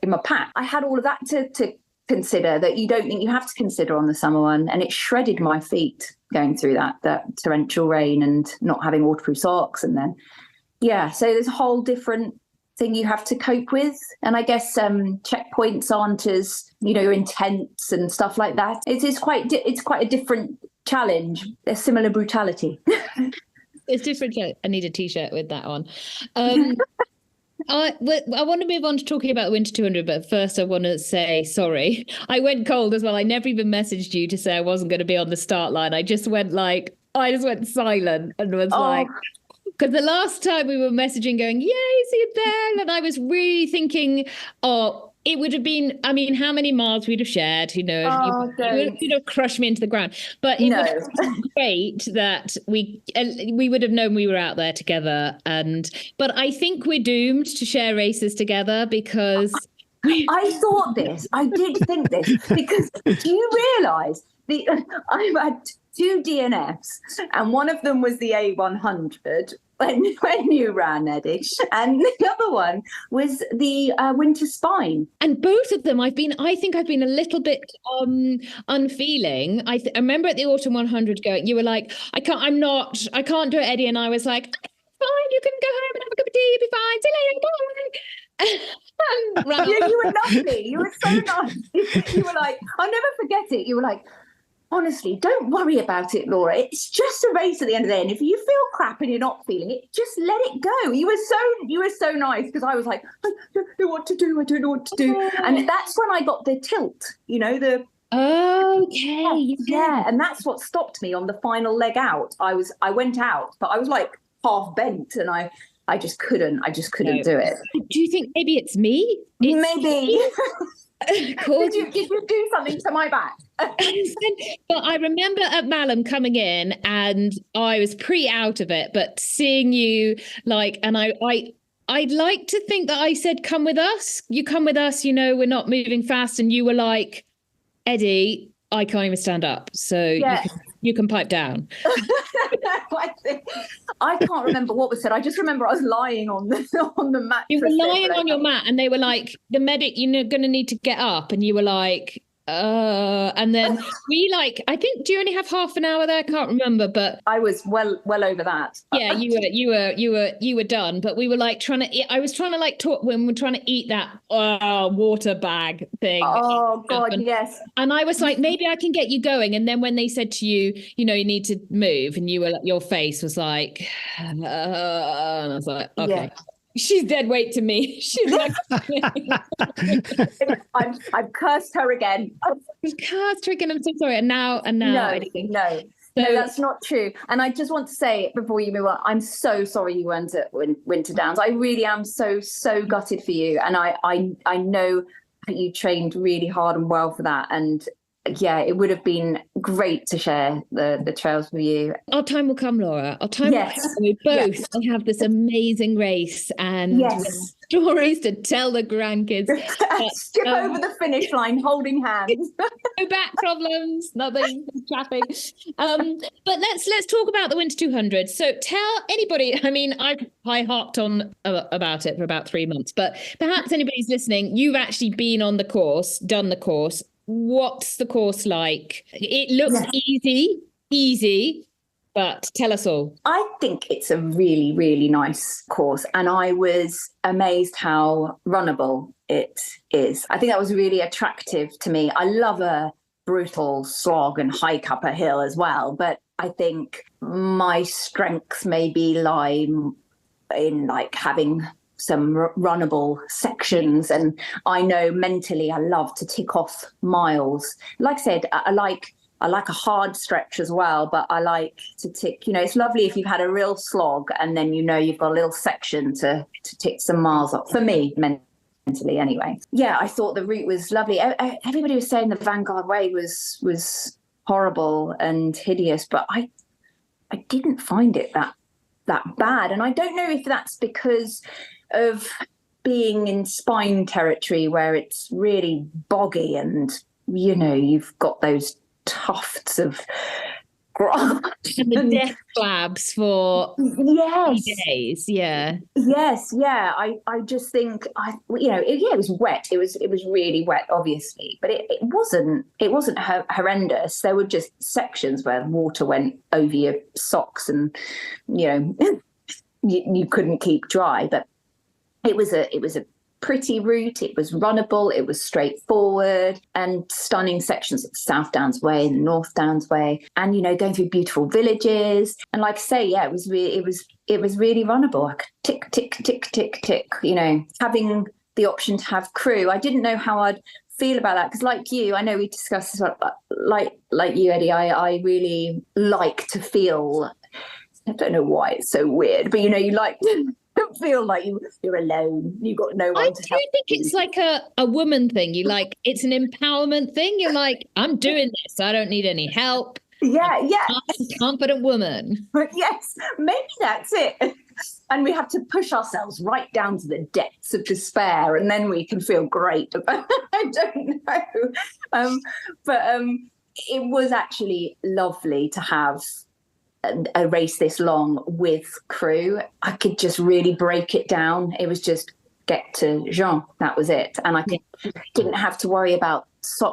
in my pack. I had all of that to consider that you don't think you have to consider on the summer one, and it shredded my feet going through that torrential rain and not having waterproof socks, and then so there's a whole different thing you have to cope with. And I guess checkpoints aren't as intense and stuff like that. It's quite a different challenge. There's similar brutality. It's different. I need a t-shirt with that on. I want to move on to talking about the Winter 200, but first I want to say sorry. I went cold as well. I never even messaged you to say I wasn't going to be on the start line. I just went silent and was like, because the last time we were messaging going, yay, see you there. And I was really thinking, it would have been, how many miles we'd have shared, who knows? You'd have crushed me into the ground. But it was great that we would have known we were out there together. But I think we're doomed to share races together, because... I thought this. I did think this. Because do you realise I've had 2 DNFs, and one of them was the A100 when you ran, Eddie, and the other one was the Winter Spine. And both of them, I think I've been a little bit unfeeling. I remember at the Autumn 100 going, you were like, I can't do it, Eddie, and I was like, fine, you can go home and have a cup of tea, you'll be fine, see you later, bye. You were lovely. You were so nice. You were like, I'll never forget it. You were like, honestly, don't worry about it, Laura. It's just a race at the end of the day. And if you feel crap and you're not feeling it, just let it go. You were so nice, because I was like, I don't know what to do. I don't know what to do. And that's when I got the tilt, the Okay. yeah. And that's what stopped me on the final leg out. I went out, but I was like half bent, and I just couldn't do it. Do you think maybe it's me? Maybe. Cool. Did you do something to my back? But I remember at Malham coming in, and I was out of it, but seeing you and I'd like to think that I said, come with us. You come with us, we're not moving fast. And you were like, Eddie, I can't even stand up. So you can pipe down. I can't remember what was said. I just remember I was lying on the mat. You were lying on your mat, and they were like, the medic, you're going to need to get up. And you were like, and then we I think, do you only have half an hour there? I can't remember, but I was well over that. Yeah, you were done. But we were trying to eat. I was trying to talk when we're trying to eat that water bag thing. Oh God, yes. And I was like, maybe I can get you going. And then when they said to you, you need to move, and your face was like, and I was like, okay. Yeah. She's dead weight to me. She's like, I've cursed her again. I'm so sorry. And now. No, that's not true. And I just want to say before you move on, I'm so sorry you weren't at Winter Downs. I really am so gutted for you. And I know that you trained really hard and well for that. And yeah, it would have been great to share the trails with you. Our time will come, Laura. Our time will come. We both will have this amazing race and stories to tell the grandkids. Skip over the finish line holding hands. No back problems, nothing, traffic. But let's talk about the Winter 200. So tell anybody, I mean, I harped on about it for about 3 months, but perhaps anybody's listening, you've actually been on the course, done the course. What's the course like? It looks easy, but tell us all. I think it's a really, really nice course. And I was amazed how runnable it is. I think that was really attractive to me. I love a brutal slog and hike up a hill as well. But I think my strengths maybe lie in having some runnable sections, and I know mentally I love to tick off miles. Like I said, I like a hard stretch as well, but I like to tick, it's lovely if you've had a real slog and then you've got a little section to tick some miles off, for me mentally anyway. Yeah, I thought the route was lovely. Everybody was saying the Vanguard Way was horrible and hideous, but I didn't find it that bad. And I don't know if that's because of being in spine territory where it's really boggy and you've got those tufts of grass and the death slabs for days. I just think it was wet. It was really wet, obviously, but it wasn't horrendous. There were just sections where water went over your socks and you couldn't keep dry, but it was a pretty route. It was runnable. It was straightforward, and stunning sections of the South Downs Way and the North Downs Way, and going through beautiful villages. And like I say, it was really runnable. I could tick, tick, tick, tick, tick. Having the option to have crew, I didn't know how I'd feel about that, because like you, I know we discussed this, like you, Eddie, I really like to feel. I don't know why it's so weird, but you like to feel like you're alone. You've got no one to help. I do think it's like a woman thing. It's an empowerment thing. You're like, I'm doing this. I don't need any help. Yeah. I'm a confident woman. Yes, maybe that's it. And we have to push ourselves right down to the depths of despair, and then we can feel great. I don't know. But it was actually lovely to have a race this long with crew. I could just really break it down. It was just get to Jean, that was it. And I didn't have to worry about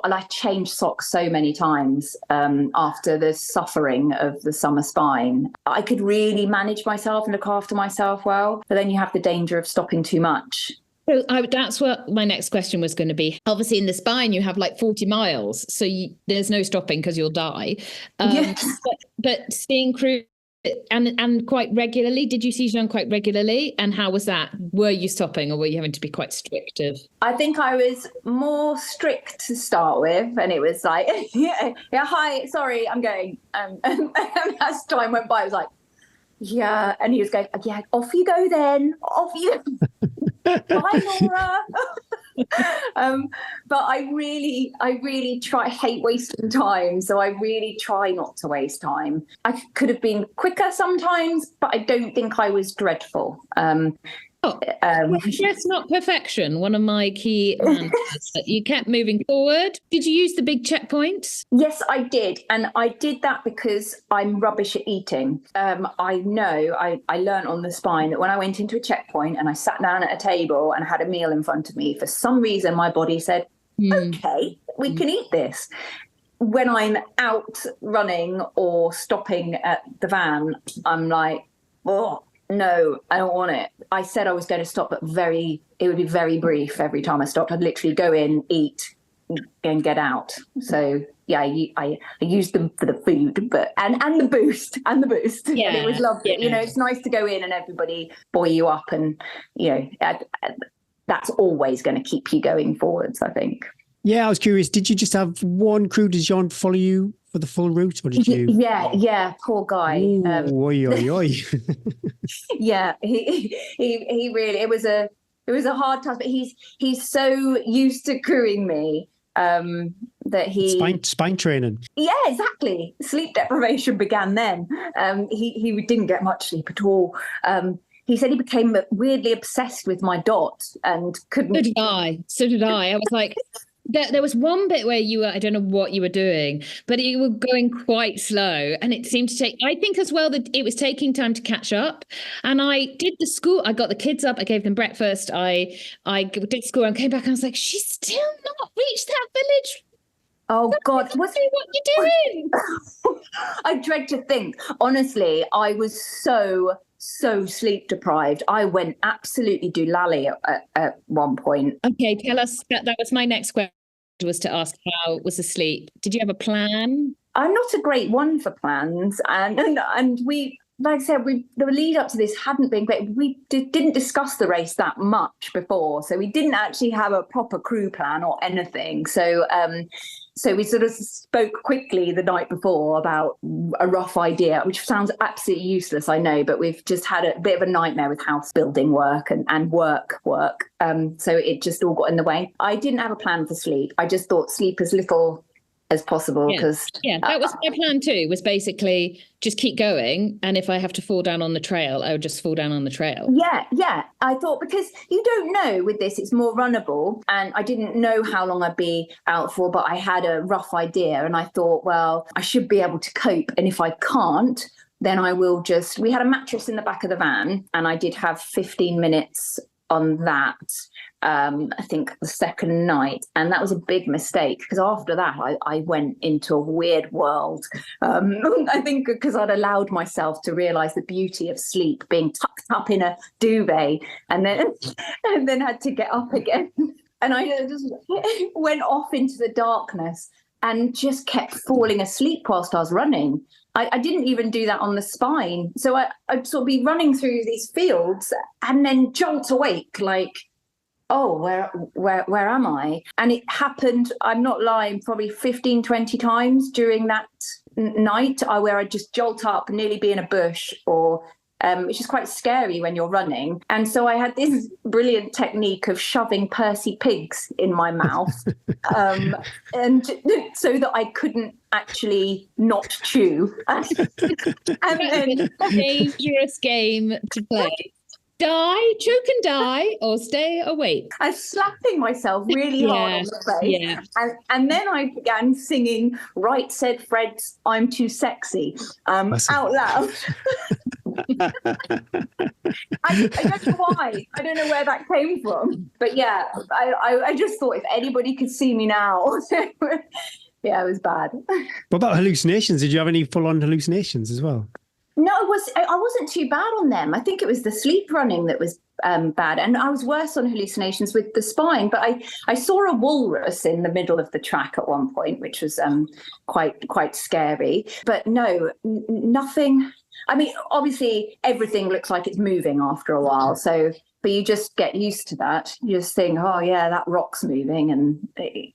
I changed socks so many times after the suffering of the summer spine. I could really manage myself and look after myself well, but then you have the danger of stopping too much. So that's what my next question was going to be. Obviously, in the spine, you have like 40 miles, so there's no stopping because you'll die. Yes. But seeing crew and quite regularly, did you see Jean quite regularly? And how was that? Were you stopping, or were you having to be quite strict? I think I was more strict to start with, and it was like, yeah, hi, sorry, I'm going. And as time went by, I was like, yeah, and he was going, yeah, off you go then, off you. Bye, Laura. But I really hate wasting time. So I really try not to waste time. I could have been quicker sometimes, but I don't think I was dreadful. Yes, not perfection. One of my key answers that you kept moving forward. Did you use the big checkpoints? Yes, I did. And I did that because I'm rubbish at eating. I know I learned on the spine that when I went into a checkpoint and I sat down at a table and had a meal in front of me, for some reason, my body said, okay, we can eat this. When I'm out running or stopping at the van, I'm like, oh, no, I don't want it. I said I was going to stop, but it would be very brief every time I stopped. I'd literally go in, eat, and get out. So yeah, I used them for the food, but and the boost. Yeah, and it was lovely. Yeah. It's nice to go in and everybody buoy you up, and that's always going to keep you going forwards, I think. Yeah, I was curious. Did you just have one crew? Did Jean follow you for the full route, or did you? Yeah, poor guy. Oi. Yeah, he really. It was a hard task, but he's so used to crewing me that he spine training. Yeah, exactly. Sleep deprivation began then. He didn't get much sleep at all. He said he became weirdly obsessed with my dot and couldn't. So did I. I was like. There was one bit where you were, I don't know what you were doing, but you were going quite slow, and it seemed to take, I think as well, that it was taking time to catch up. And I did the school, I got the kids up, I gave them breakfast, I did school and came back and I was like, she's still not reached that village. Oh God, what you doing? I dread to think. Honestly, I was so sleep deprived. I went absolutely doolally at one point. Okay, tell us, that was my next question, was to ask how was the sleep. Did you have a plan? I'm not a great one for plans, and we, like I said, the lead up to this hadn't been great. We didn't discuss the race that much before, so we didn't actually have a proper crew plan or anything. So we sort of spoke quickly the night before about a rough idea, which sounds absolutely useless, I know, but we've just had a bit of a nightmare with house building work and work. So it just all got in the way. I didn't have a plan for sleep. I just thought sleep as little as possible, because that was my plan too, was basically just keep going, and if I have to fall down on the trail, I would just fall down on the trail. Yeah, I thought, because you don't know with this, it's more runnable, and I didn't know how long I'd be out for, but I had a rough idea, and I thought, well, I should be able to cope, and if I can't, then I will just, we had a mattress in the back of the van, and I did have 15 minutes on that, I think the second night, and that was a big mistake, because after that I went into a weird world. I think because I'd allowed myself to realise the beauty of sleep, being tucked up in a duvet, and then had to get up again, and I just went off into the darkness and just kept falling asleep whilst I was running. I didn't even do that on the spine. So I'd sort of be running through these fields and then jolt awake, like, oh, where am I? And it happened, I'm not lying, probably 15, 20 times during that night, where I'd just jolt up, nearly be in a bush, or which is quite scary when you're running. And so I had this brilliant technique of shoving Percy pigs in my mouth, and so that I couldn't actually not chew. And then, a dangerous game to play. Choke and die, or stay awake. I was slapping myself really hard on the face. And then I began singing Right Said Fred's I'm Too Sexy out loud. I don't know why. I don't know where that came from. But yeah, I just thought if anybody could see me now. Yeah, it was bad. What about hallucinations? Did you have any full-on hallucinations as well? No, I wasn't too bad on them. I think it was the sleep running that was bad, and I was worse on hallucinations with the spine. But I saw a walrus in the middle of the track at one point, which was quite scary. But no, nothing. I mean, obviously everything looks like it's moving after a while. So, but you just get used to that. You just think, oh yeah, that rock's moving, and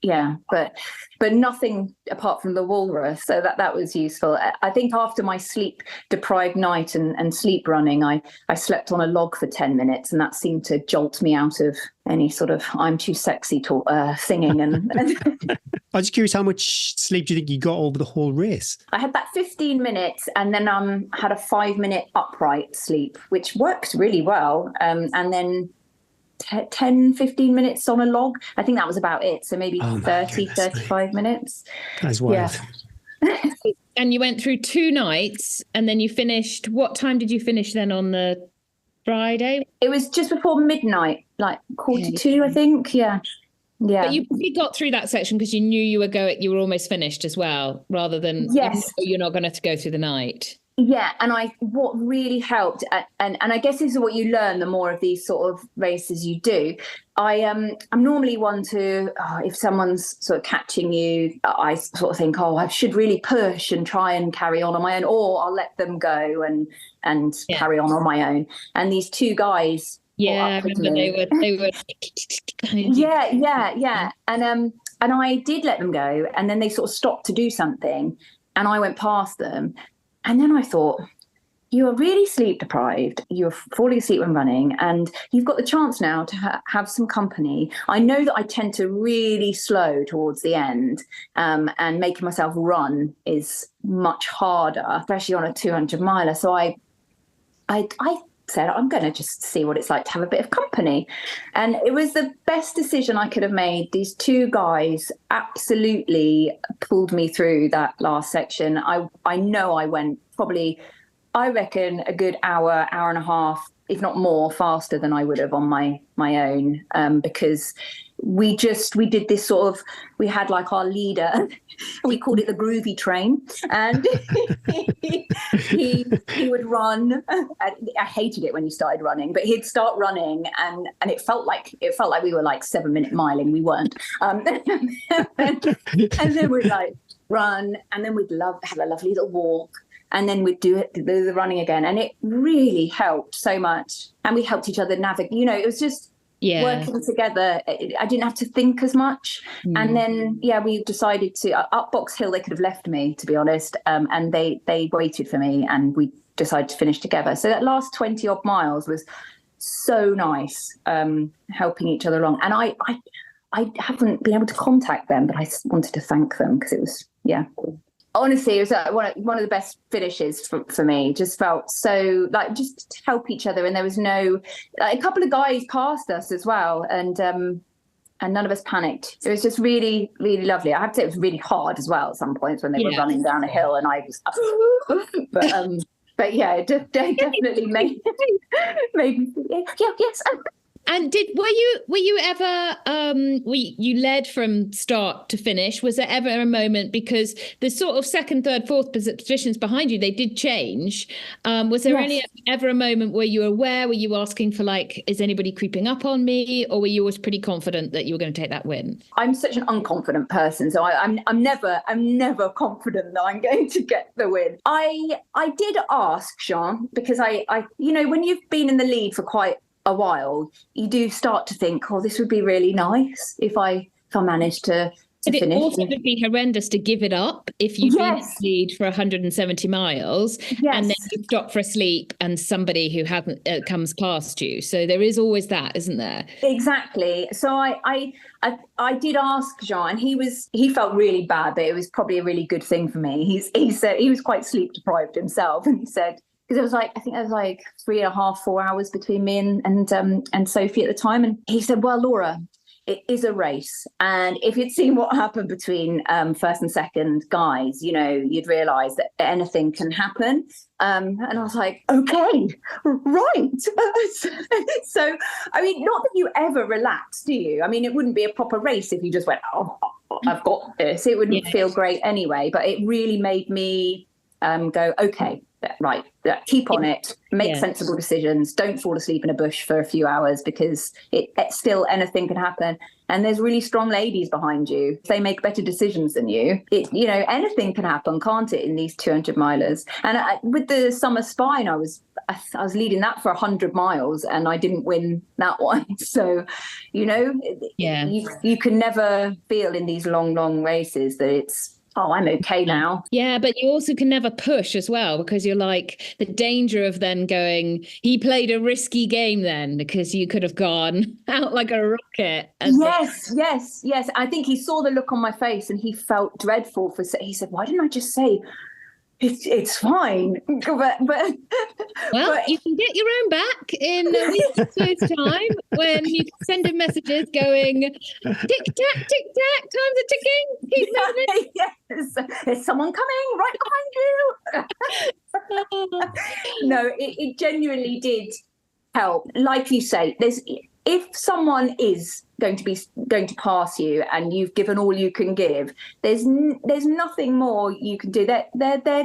yeah, but nothing apart from the walrus. So that was useful. I think after my sleep deprived night and sleep running, I slept on a log for 10 minutes, and that seemed to jolt me out of any sort of I'm too sexy singing. And I was curious, how much sleep do you think you got over the whole race? I had that 15 minutes, and then had a 5-minute upright sleep, which worked really well. And then 10, 15 minutes on a log. I think that was about it. So maybe 35 minutes. That's wild. Yeah. And you went through 2 nights, and then you finished. What time did you finish then on the Friday? It was just before midnight, like 1:45, I think. Yeah. Yeah. But you probably got through that section because you knew you were almost finished as well, rather than you're not going to go through the night. Yeah, and what really helped, and I guess this is what you learn the more of these sort of races you do. I'm normally one to, if someone's sort of catching you, I sort of think, I should really push and try and carry on my own, or I'll let them go and carry on my own. And these 2 guys. Yeah, I remember they were. Yeah. And I did let them go, and then they sort of stopped to do something, and I went past them. And then I thought, you are really sleep deprived. You're falling asleep when running, and you've got the chance now to have some company. I know that I tend to really slow towards the end, and making myself run is much harder, especially on a 200 miler. So I said, I'm going to just see what it's like to have a bit of company. And it was the best decision I could have made. These 2 guys absolutely pulled me through that last section. I know I went probably, I reckon, a good hour and a half, if not more, faster than I would have on my own, because we did this sort of, we had like our leader, we called it the groovy train, and he would run. I hated it when he started running, but he'd start running, and it felt like we were like 7-minute miling. We weren't. And then we'd like run, and then we'd have a lovely little walk, and then we'd do the running again, and it really helped so much. And we helped each other navigate. It was just working together. I didn't have to think as much. And then we decided to up Box Hill. They could have left me, to be honest, and they waited for me, and we decided to finish together. So that last 20 odd miles was so nice, helping each other along. And I haven't been able to contact them, but I wanted to thank them because it was honestly, it was one of the best finishes for me. Just felt so like just to help each other, and there was a couple of guys passed us as well, and none of us panicked. It was just really, really lovely. I have to say it was really hard as well at some points when they were running down a hill, and I was, but yeah, it definitely made me yes. And were you ever you led from start to finish? Was there ever a moment, because the sort of second, third, fourth positions behind you, they did change? Was there ever a moment where you were aware? Were you asking for like, is anybody creeping up on me, or were you always pretty confident that you were going to take that win? I'm such an unconfident person, so I'm never confident that I'm going to get the win. I did ask Sean, because I when you've been in the lead for quite a while, you do start to think, this would be really nice if I managed to finish. It also would be horrendous to give it up if you've been in the lead for 170 miles and then you stop for a sleep and somebody who hasn't comes past you. So there is always that, isn't there? Exactly. So I did ask Jean, and he felt really bad, but it was probably a really good thing for me. He said he was quite sleep deprived himself, and he said, because it was like, I think it was like 3.5, 4 hours between me and Sophie at the time. And he said, well, Laura, it is a race. And if you'd seen what happened between first and second guys, you'd realise that anything can happen. And I was like, okay, right. So, I mean, not that you ever relax, do you? I mean, it wouldn't be a proper race if you just went, I've got this. It wouldn't feel great anyway. But it really made me go, okay, right, keep on it, make sensible decisions, don't fall asleep in a bush for a few hours, because it's still, anything can happen. And there's really strong ladies behind you. If they make better decisions than you, anything can happen, can't it, in these 200 milers? And with the summer spine, I was leading that for 100 miles and I didn't win that one. So, you can never feel in these long races that it's, oh, I'm okay now. Yeah, but you also can never push as well, because you're like, the danger of then going, he played a risky game then, because you could have gone out like a rocket. Yes. I think he saw the look on my face and he felt dreadful. He said, why didn't I just say, it's fine? But you can get your own back in a week or so's time, when you can send him messages going, tick tack, time's a ticking, keep moving. Yes, there's someone coming right behind you. No, it genuinely did help. Like you say, if someone is going to pass you and you've given all you can give, there's nothing more you can do. They're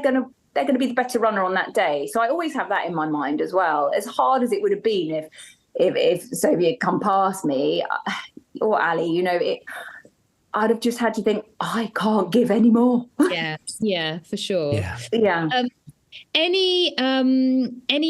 going to be the better runner on that day. So I always have that in my mind as well. As hard as it would have been if Sophie had come past me, or Ali, I'd have just had to think, I can't give any more. Yeah, for sure. Yeah. Any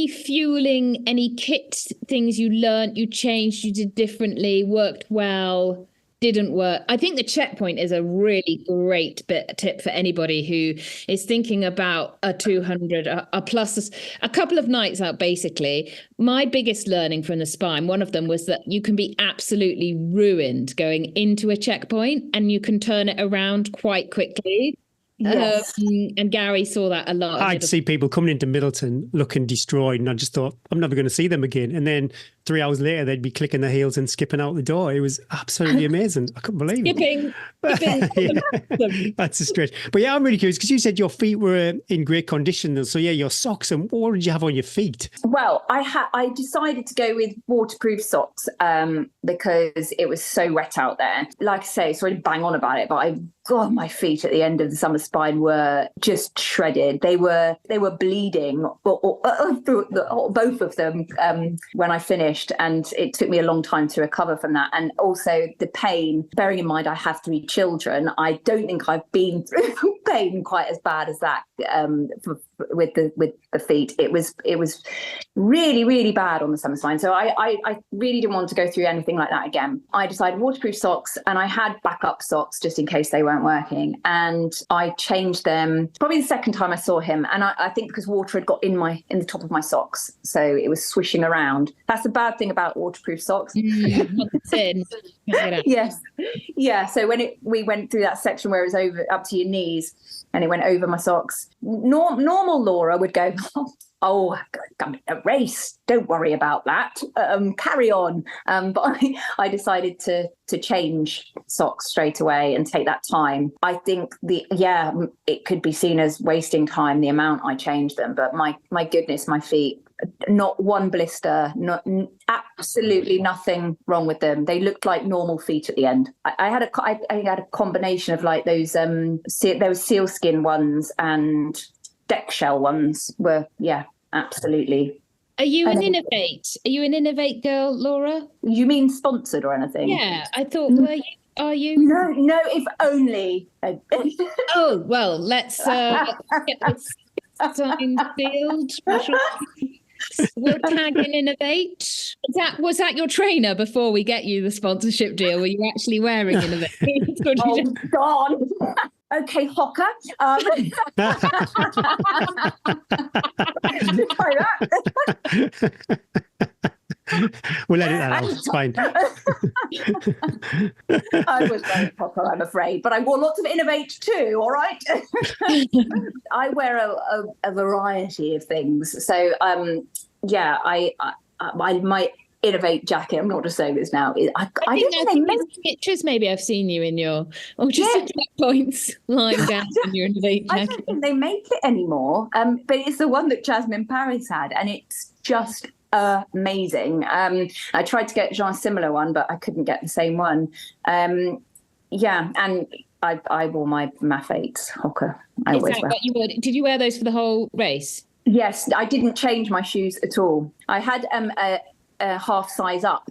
fueling, any kit things you learned, you changed, you did differently, worked well, didn't work? I think the checkpoint is a really great tip for anybody who is thinking about a 200, plus a couple of nights out, basically. My biggest learning from the spine, one of them was that you can be absolutely ruined going into a checkpoint and you can turn it around quite quickly. Yes. And Gary saw that a lot. I'd see people coming into Middleton looking destroyed, and I just thought, I'm never going to see them again. And then 3 hours later, they'd be clicking their heels and skipping out the door. It was absolutely amazing. I couldn't believe it. Skipping. That's a stretch. But yeah, I'm really curious, because you said your feet were in great condition. So yeah, your socks, and what did you have on your feet? Well, I decided to go with waterproof socks because it was so wet out there. Like I say, sorry to bang on about it, but my feet at the end of the summer spine were just shredded. They were bleeding, both of them, when I finished, and it took me a long time to recover from that. And also the pain, bearing in mind I have 3 children, I don't think I've been through pain quite as bad as that with the feet. It was really, really bad on the summer spine. So I really didn't want to go through anything like that again. I decided waterproof socks, and I had backup socks just in case they weren't working. And I changed them probably the second time I saw him. And I think because water had got in the top of my socks, so it was swishing around. That's the bad thing about waterproof socks. Yes. Yeah. So when we went through that section where it was over up to your knees and it went over my socks, normal Laura would go, oh, a race, don't worry about that, carry on. But I decided to change socks straight away and take that time. I think it could be seen as wasting time, the amount I changed them, but my goodness, my feet, not one blister, absolutely nothing wrong with them. They looked like normal feet at the end. I had a combination of like those sealskin ones and deck shell ones were, absolutely. Are you an Innovate? Are you an Innovate girl, Laura? You mean sponsored or anything? Yeah, I thought, are you? No, if only. Oh, well, let's get this sign sealed. We'll tag in Innovate. Was that your trainer before we get you the sponsorship deal? Were you actually wearing Innovate? Oh, God. Okay, Hocker. Try that. We'll edit that out. It's fine. I was very Hocker, I'm afraid, but I wore lots of Innovate too. All right. I wear a variety of things. So, I my Innovate jacket. I'm not just saying this now. I don't think they make pictures. Maybe I've seen you in your points lying down in your Innovate jacket. I don't think they make it anymore. But it's the one that Jasmine Paris had, and it's just amazing. I tried to get Jean a similar one, but I couldn't get the same one. And I wore my Maff 8 Hocker. I always wear. Did you wear those for the whole race? Yes, I didn't change my shoes at all. I had a half size up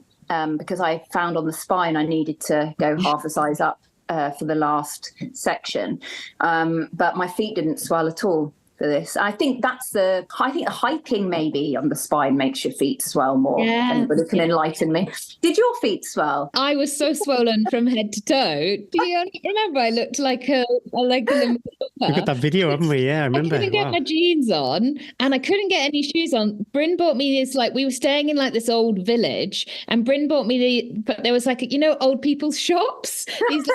because I found on the spine I needed to go half a size up for the last section, but my feet didn't swell at all for this. I think the hiking maybe on the spine makes your feet swell more. Yeah. Anybody can enlighten me. Did your feet swell? I was so swollen from head to toe. Do you remember? I looked like a We've got that video, haven't we? Yeah, I remember. I couldn't get my jeans on and I couldn't get any shoes on. Bryn bought me this, like, we were staying in like this old village, and Bryn bought me but there was like, old people's shops. These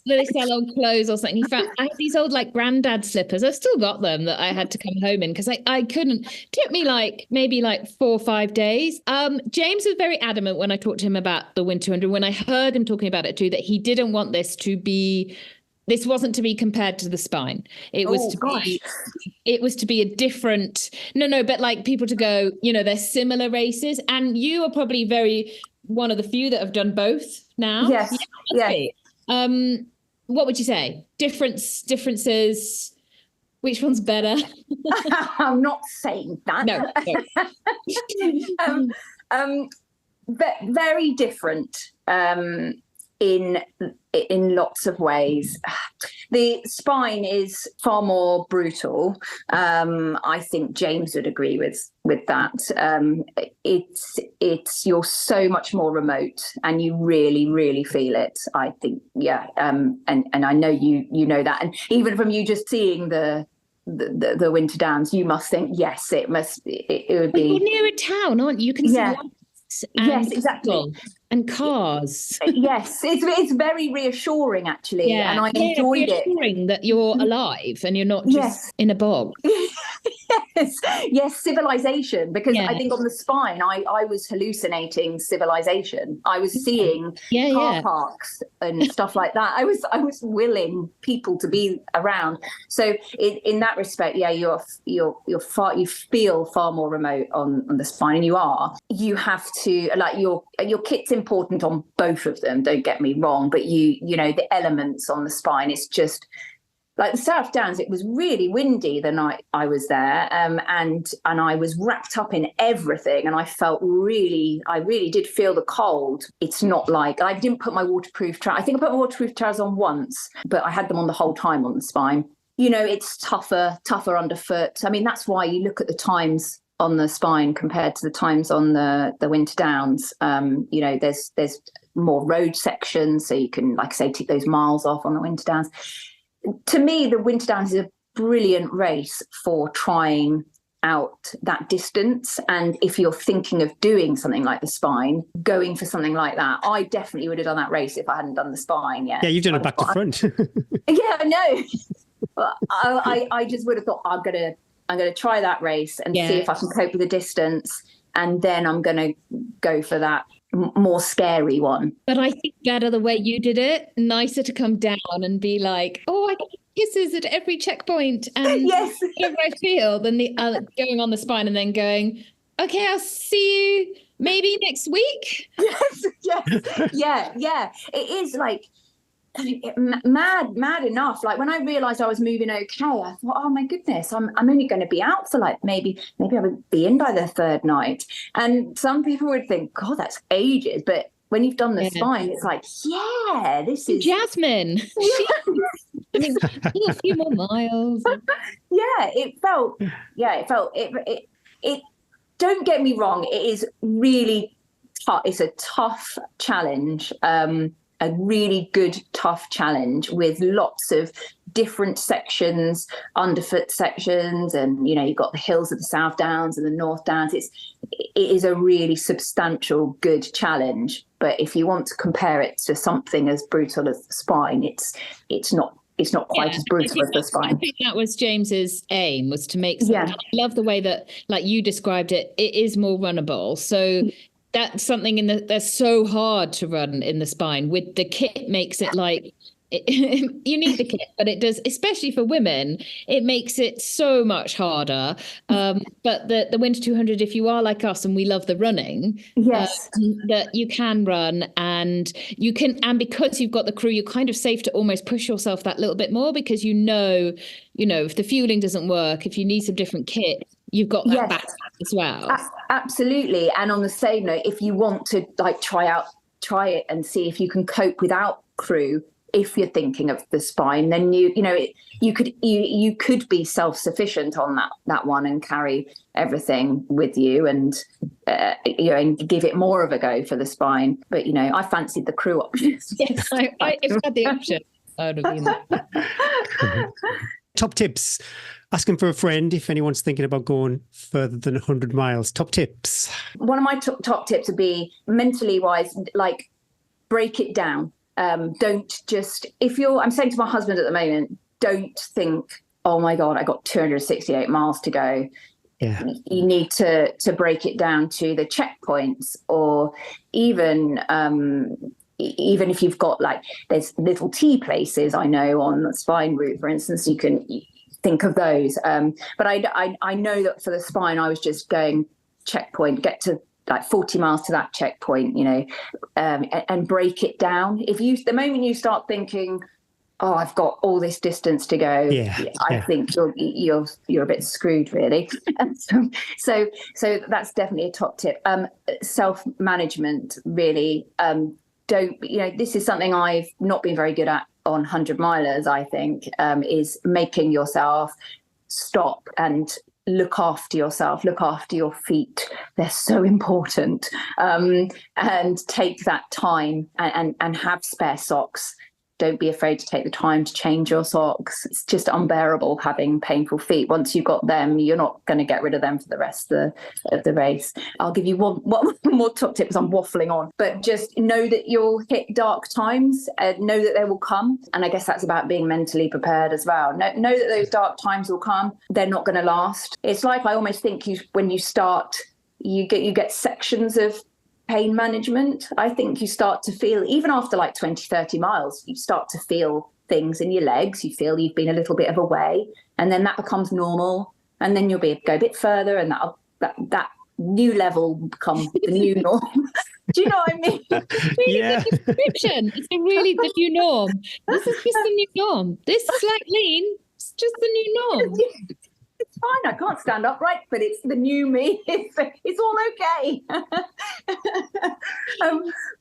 they sell old clothes or something. I had these old like granddad slippers. I've still got them that I had to come home in because I couldn't. It took me maybe 4 or 5 days. James was very adamant when I talked to him about the Winter 200, when I heard him talking about it too, that he didn't want this wasn't to be compared to the spine. It was to be a different, but like people to go, they're similar races. And you are probably one of the few that have done both now. Yes. Yeah. What would you say? Differences? Which one's better? I'm not saying that. No. But very different in lots of ways. The spine is far more brutal. I think James would agree with that. You're so much more remote, and you really, really feel it. I think, yeah. And I know you know that, and even from you just seeing the Winter Downs, you must think, yes, it would be. You're near a town, aren't you? You can see lights yes, exactly. And cars. Yes, it's very reassuring actually, and I enjoyed it. Reassuring that you're alive and you're not just in a bog. Yes, civilization. Because I think on the spine, I was hallucinating civilization. I was seeing car parks and stuff like that. I was willing people to be around. So in that respect, you feel far more remote on the spine, and you have to, like, your kit's important on both of them, don't get me wrong, but the elements on the spine, it's just like the South Downs. It was really windy the night I was there, and I was wrapped up in everything, and I really did feel the cold. It's not like I didn't put my waterproof trousers. I think I put my waterproof trousers on once, but I had them on the whole time on the spine. It's tougher underfoot. I mean, that's why you look at the times on the spine compared to the times on the Winter Downs. There's more road sections, so you can, like I say, take those miles off on the Winter Downs. To me, the Winter Downs is a brilliant race for trying out that distance. And if you're thinking of doing something like the spine, going for something like that, I definitely would have done that race if I hadn't done the spine yet. Yeah, you've done it back to front. Yeah, I know. But I just would have thought, I'm going to try that race and see if I can cope with the distance, and then I'm going to go for that more scary one. But I think better the way you did it. Nicer to come down and be like, I get kisses at every checkpoint and whatever I feel, than the going on the spine and then going, okay, I'll see you maybe next week. Yeah. It is like mad enough. Like when I realized I was moving okay, I thought, oh my goodness, I'm only going to be out for like maybe I would be in by the third night. And some people would think, God, that's ages. But when you've done the spine, it's like, this is Jasmine. I mean, a few more miles. It felt it don't get me wrong, it is really tough. It's a tough challenge. A really good, tough challenge with lots of different sections, underfoot sections, and you've got the hills of the South Downs and the North Downs. It is a really substantial, good challenge. But if you want to compare it to something as brutal as the spine, it's not quite as brutal as the spine. I think that was James's aim, was to make something. I love the way that, like you described it, it is more runnable. So that's something that's so hard to run in the spine. With the kit makes it like you need the kit, but it does, especially for women, it makes it so much harder. But the Winter 200, if you are like us and we love the running, that you can run and you can, and because you've got the crew, you're kind of safe to almost push yourself that little bit more, because if the fueling doesn't work, if you need some different kit, You've got that Yes. back as well. Absolutely. And on the same note, if you want to like try it and see if you can cope without crew, if you're thinking of the spine, then you could be self-sufficient on that one and carry everything with you and and give it more of a go for the spine. But I fancied the crew options. Yes, if I had the option, I would have been there. Top tips. Asking for a friend if anyone's thinking about going further than 100 miles. Top tips. One of my top tips would be mentally wise, like break it down. Don't just, I'm saying to my husband at the moment, don't think, oh my God, I got 268 miles to go. Yeah. You need to break it down to the checkpoints, or even if you've got there's little tea places I know on the spine route, for instance, you can think of those. But I know that for the spine, I was just going checkpoint, get to 40 miles to that checkpoint, and break it down. The moment you start thinking, oh, I've got all this distance to go, I think you're a bit screwed, really. So that's definitely a top tip. Self-management, really. This is something I've not been very good at on 100 milers, I think, is making yourself stop and look after yourself, look after your feet. They're so important. And take that time and have spare socks. Don't be afraid to take the time to change your socks. It's just unbearable having painful feet. Once you've got them, you're not going to get rid of them for the rest of the race. I'll give you one more top tip, because I'm waffling on. But just know that you'll hit dark times. Know that they will come. And I guess that's about being mentally prepared as well. Know that those dark times will come. They're not going to last. It's like, I almost think when you start, you get sections of pain management. I think you start to feel, even after 20, 30 miles, you start to feel things in your legs. You feel you've been a little bit of a way, and then that becomes normal. And then you'll go a bit further, and that new level will become the new norm. Do you know what I mean? Really good description. It's really the new norm. This is just the new norm. This slight lean, it's just the new norm. It's fine. I can't stand upright, but it's the new me. It's all okay.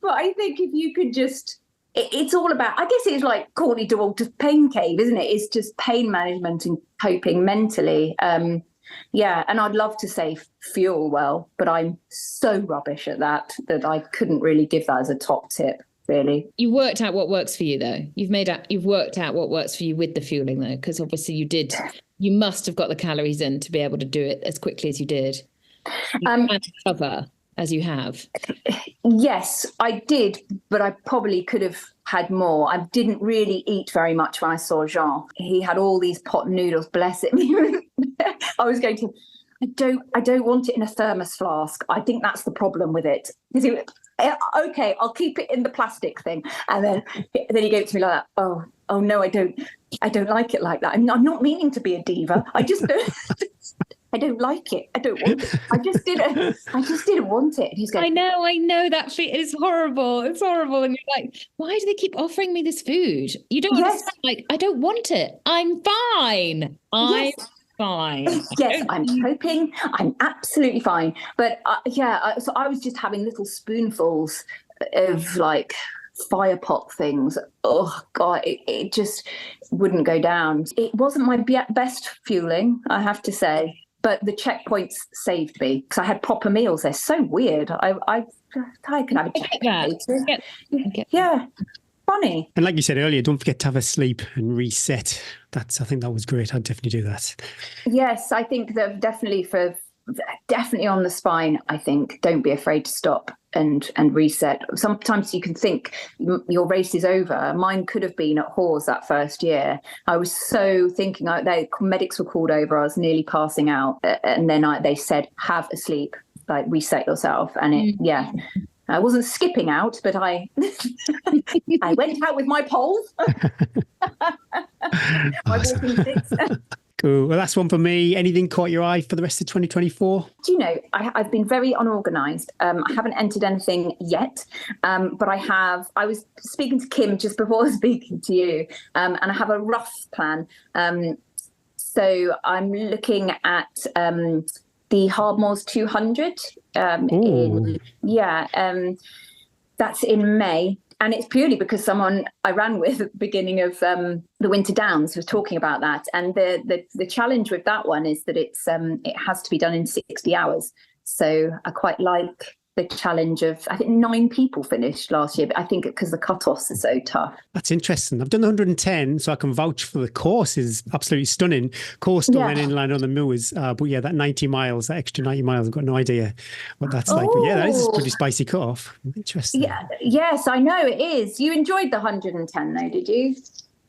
But I think if you could just, it's all about, I guess it's like Courtney DeWalter's pain cave, isn't it? It's just pain management and coping mentally. And I'd love to say fuel well, but I'm so rubbish at that I couldn't really give that as a top tip. Really. You worked out what works for you, though. You've worked out what works for you with the fueling, though, because obviously you must have got the calories in to be able to do it as quickly as you did. And cover as you have. Yes, I did, but I probably could have had more. I didn't really eat very much when I saw Jean. He had all these pot noodles, bless him. I was going to, I don't want it in a thermos flask. I think that's the problem with it. Okay, I'll keep it in the plastic thing. And then he gave it to me like that. Oh no, I don't like it like that. I'm not meaning to be a diva. I just don't. I don't like it. I don't want it. I just didn't want it. And he's going, I know that feeling. It's horrible. It's horrible. And you're like, why do they keep offering me this food? You don't understand. I don't want it. I'm fine. I'm fine. Yes, I'm coping. I'm absolutely fine. But so I was just having little spoonfuls of fire pot things. Oh God, it just wouldn't go down. It wasn't my best fueling, I have to say. But the checkpoints saved me because I had proper meals. They're so weird. I can have a checkpoint. Yeah, funny. And like you said earlier, don't forget to have a sleep and reset. I think that was great. I'd definitely do that. Yes, I think that definitely on the spine, I think don't be afraid to stop and reset. Sometimes you can think your race is over. Mine could have been at Hawes that first year. I was so thinking, medics were called over. I was nearly passing out. And then they said, have a sleep, reset yourself. And I wasn't skipping out, but I went out with my poles. My walking sticks. Cool. Well, that's one for me. Anything caught your eye for the rest of 2024? Do you know, I've been very unorganised. I haven't entered anything yet, but I was speaking to Kim just before speaking to you, and I have a rough plan. So I'm looking at the Hardmoors 200. That's in May. And it's purely because someone I ran with at the beginning of the Winter Downs was talking about that. And the challenge with that one is that it has to be done in 60 hours. So I quite like the challenge of, I think 9 people finished last year, but I think because the cut-offs are so tough. That's interesting. I've done 110, so I can vouch for the course is absolutely stunning. Course still went in line on the moors, but yeah, that 90 miles, that extra 90 miles, I've got no idea what that's like. But yeah, that is a pretty spicy cut-off. Interesting. Yeah, yes, I know it is. You enjoyed the 110 though, did you?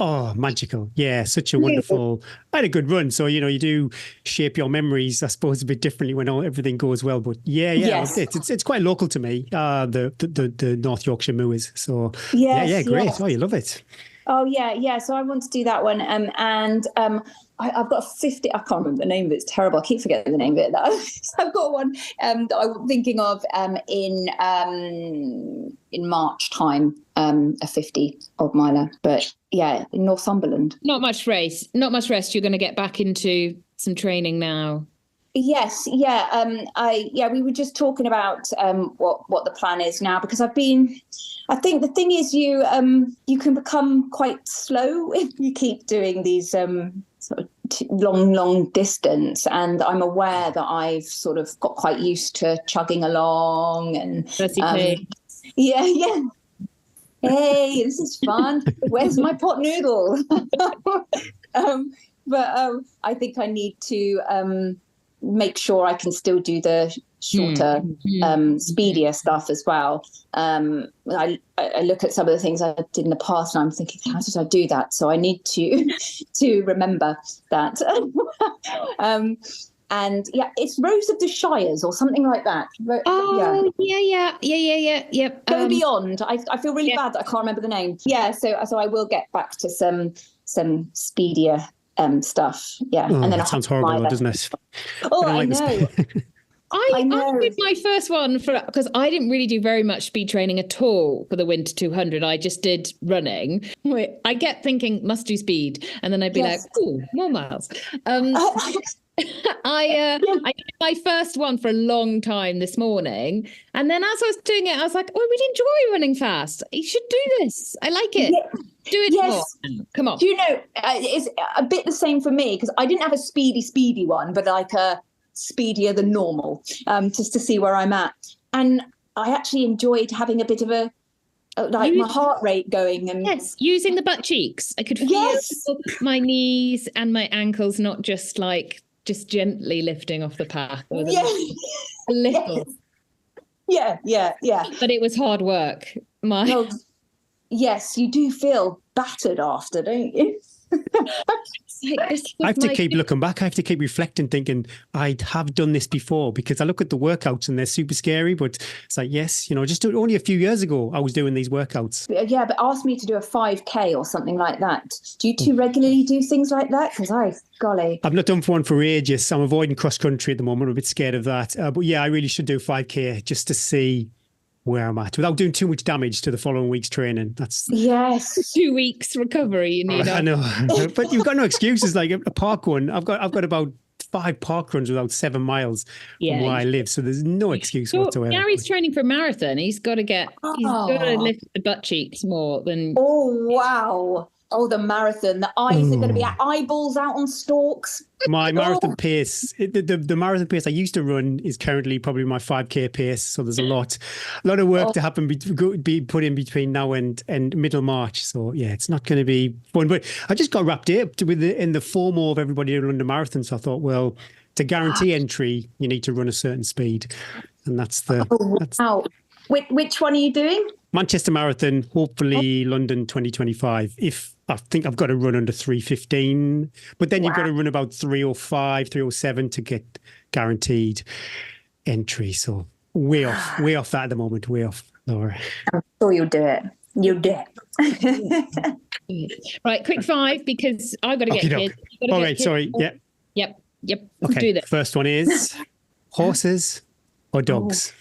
Oh, magical. Yeah, such a wonderful, I had a good run. So, you do shape your memories, I suppose, a bit differently when everything goes well. But yes. It's quite local to me, the North Yorkshire Moors. So great. Yes. Oh, you love it. Oh, yeah. So I want to do that one. I've got a 50, I can't remember the name of it. It's terrible. I keep forgetting the name of it. I've got one that I'm thinking of in March time, a 50 odd miler. But yeah, in Northumberland. Not much rest. You're going to get back into some training now. Yes, yeah. We were just talking about what the plan is now, because I think the thing is you can become quite slow if you keep doing these sort of long distance, and I'm aware that I've sort of got quite used to chugging along and yeah. Hey, this is fun. Where's my pot noodle? But I think I need to make sure I can still do the shorter, speedier stuff as well. I look at some of the things I did in the past and I'm thinking, how did I do that? So I need to remember that. And yeah, it's Rose of the Shires or something like that. Yeah. Go Beyond. I feel really bad that I can't remember the name. Yeah, so I will get back to some speedier stuff. Yeah. Oh, and then that sounds horrible, doesn't it? Oh, I know. I did my first one because I didn't really do very much speed training at all for the Winter 200. I just did running. I get thinking must do speed, and then I'd be like, "Ooh, more miles." I did my first one for a long time this morning, and then as I was doing it, I was like, "Oh, I really enjoy running fast. You should do this. I like it. Do it more. Come on." Do you know? It's a bit the same for me because I didn't have a speedy one, but like a speedier than normal, just to see where I'm at. And I actually enjoyed having a bit of my heart rate going. And using the butt cheeks. I could feel my knees and my ankles, not just gently lifting off the path. A little. Yeah. But it was hard work. Yes, you do feel battered after, don't you? I have to keep looking back. I have to keep reflecting, thinking I have done this before, because I look at the workouts and they're super scary. But it's like, yes, just only a few years ago I was doing these workouts. Yeah, but ask me to do a 5K or something like that. Do you two regularly do things like that? Because I've not done one for ages. I'm avoiding cross country at the moment. I'm a bit scared of that. But yeah, I really should do 5K just to see where I'm at without doing too much damage to the following week's training. That's 2 weeks recovery you need. I know, but you've got no excuses. Like a park one, I've got about 5 park runs without 7 miles from where I live, so there's no excuse whatsoever. Gary's training for a marathon. He's got to lift the butt cheeks more than. Oh wow! Oh, the marathon. The eyes are going to be eyeballs out on stalks. My marathon pace, the marathon pace I used to run is currently probably my 5K pace. So there's a lot of work to happen, be put in between now and middle March. So yeah, it's not going to be fun. But I just got wrapped up in the FOMO of everybody who run the marathon. So I thought, well, to guarantee entry, you need to run a certain speed, and that's the. Wow. Which one are you doing? Manchester Marathon, hopefully London 2025. If I think I've got to run under 3:15, but then you've got to run about 3:05, 3:07 to get guaranteed entry. So way off that at the moment. Way off, Laura. I'm sure you'll do it. You'll do it. Right, quick 5 because I've got to get kids. All right, sorry. Yep. Okay. Do that. First one is horses or dogs.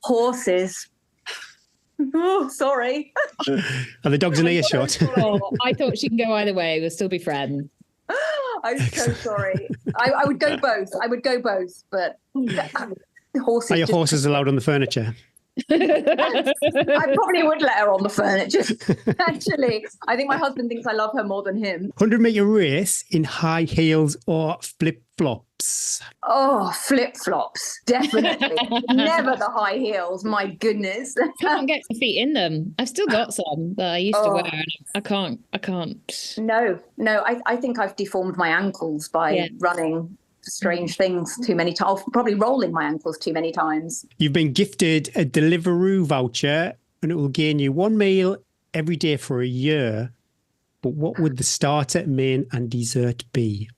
Horses. Oh, sorry. Are the dogs an earshot? I thought she can go either way. We'll still be friends. I'm so sorry. I would go both. But the horses. Are your horses allowed on the furniture? I probably would let her on the furniture. Actually, I think my husband thinks I love her more than him. 100-meter race in high heels or flip-flops? Oh, flip-flops, definitely. Never the high heels. My goodness. Can't get my feet in them. I've still got some that I used to wear. And I can't. No. I think I've deformed my ankles by running strange things too many times, probably rolling my ankles too many times. You've been gifted a Deliveroo voucher and it will gain you one meal every day for a year. But what would the starter, main and dessert be?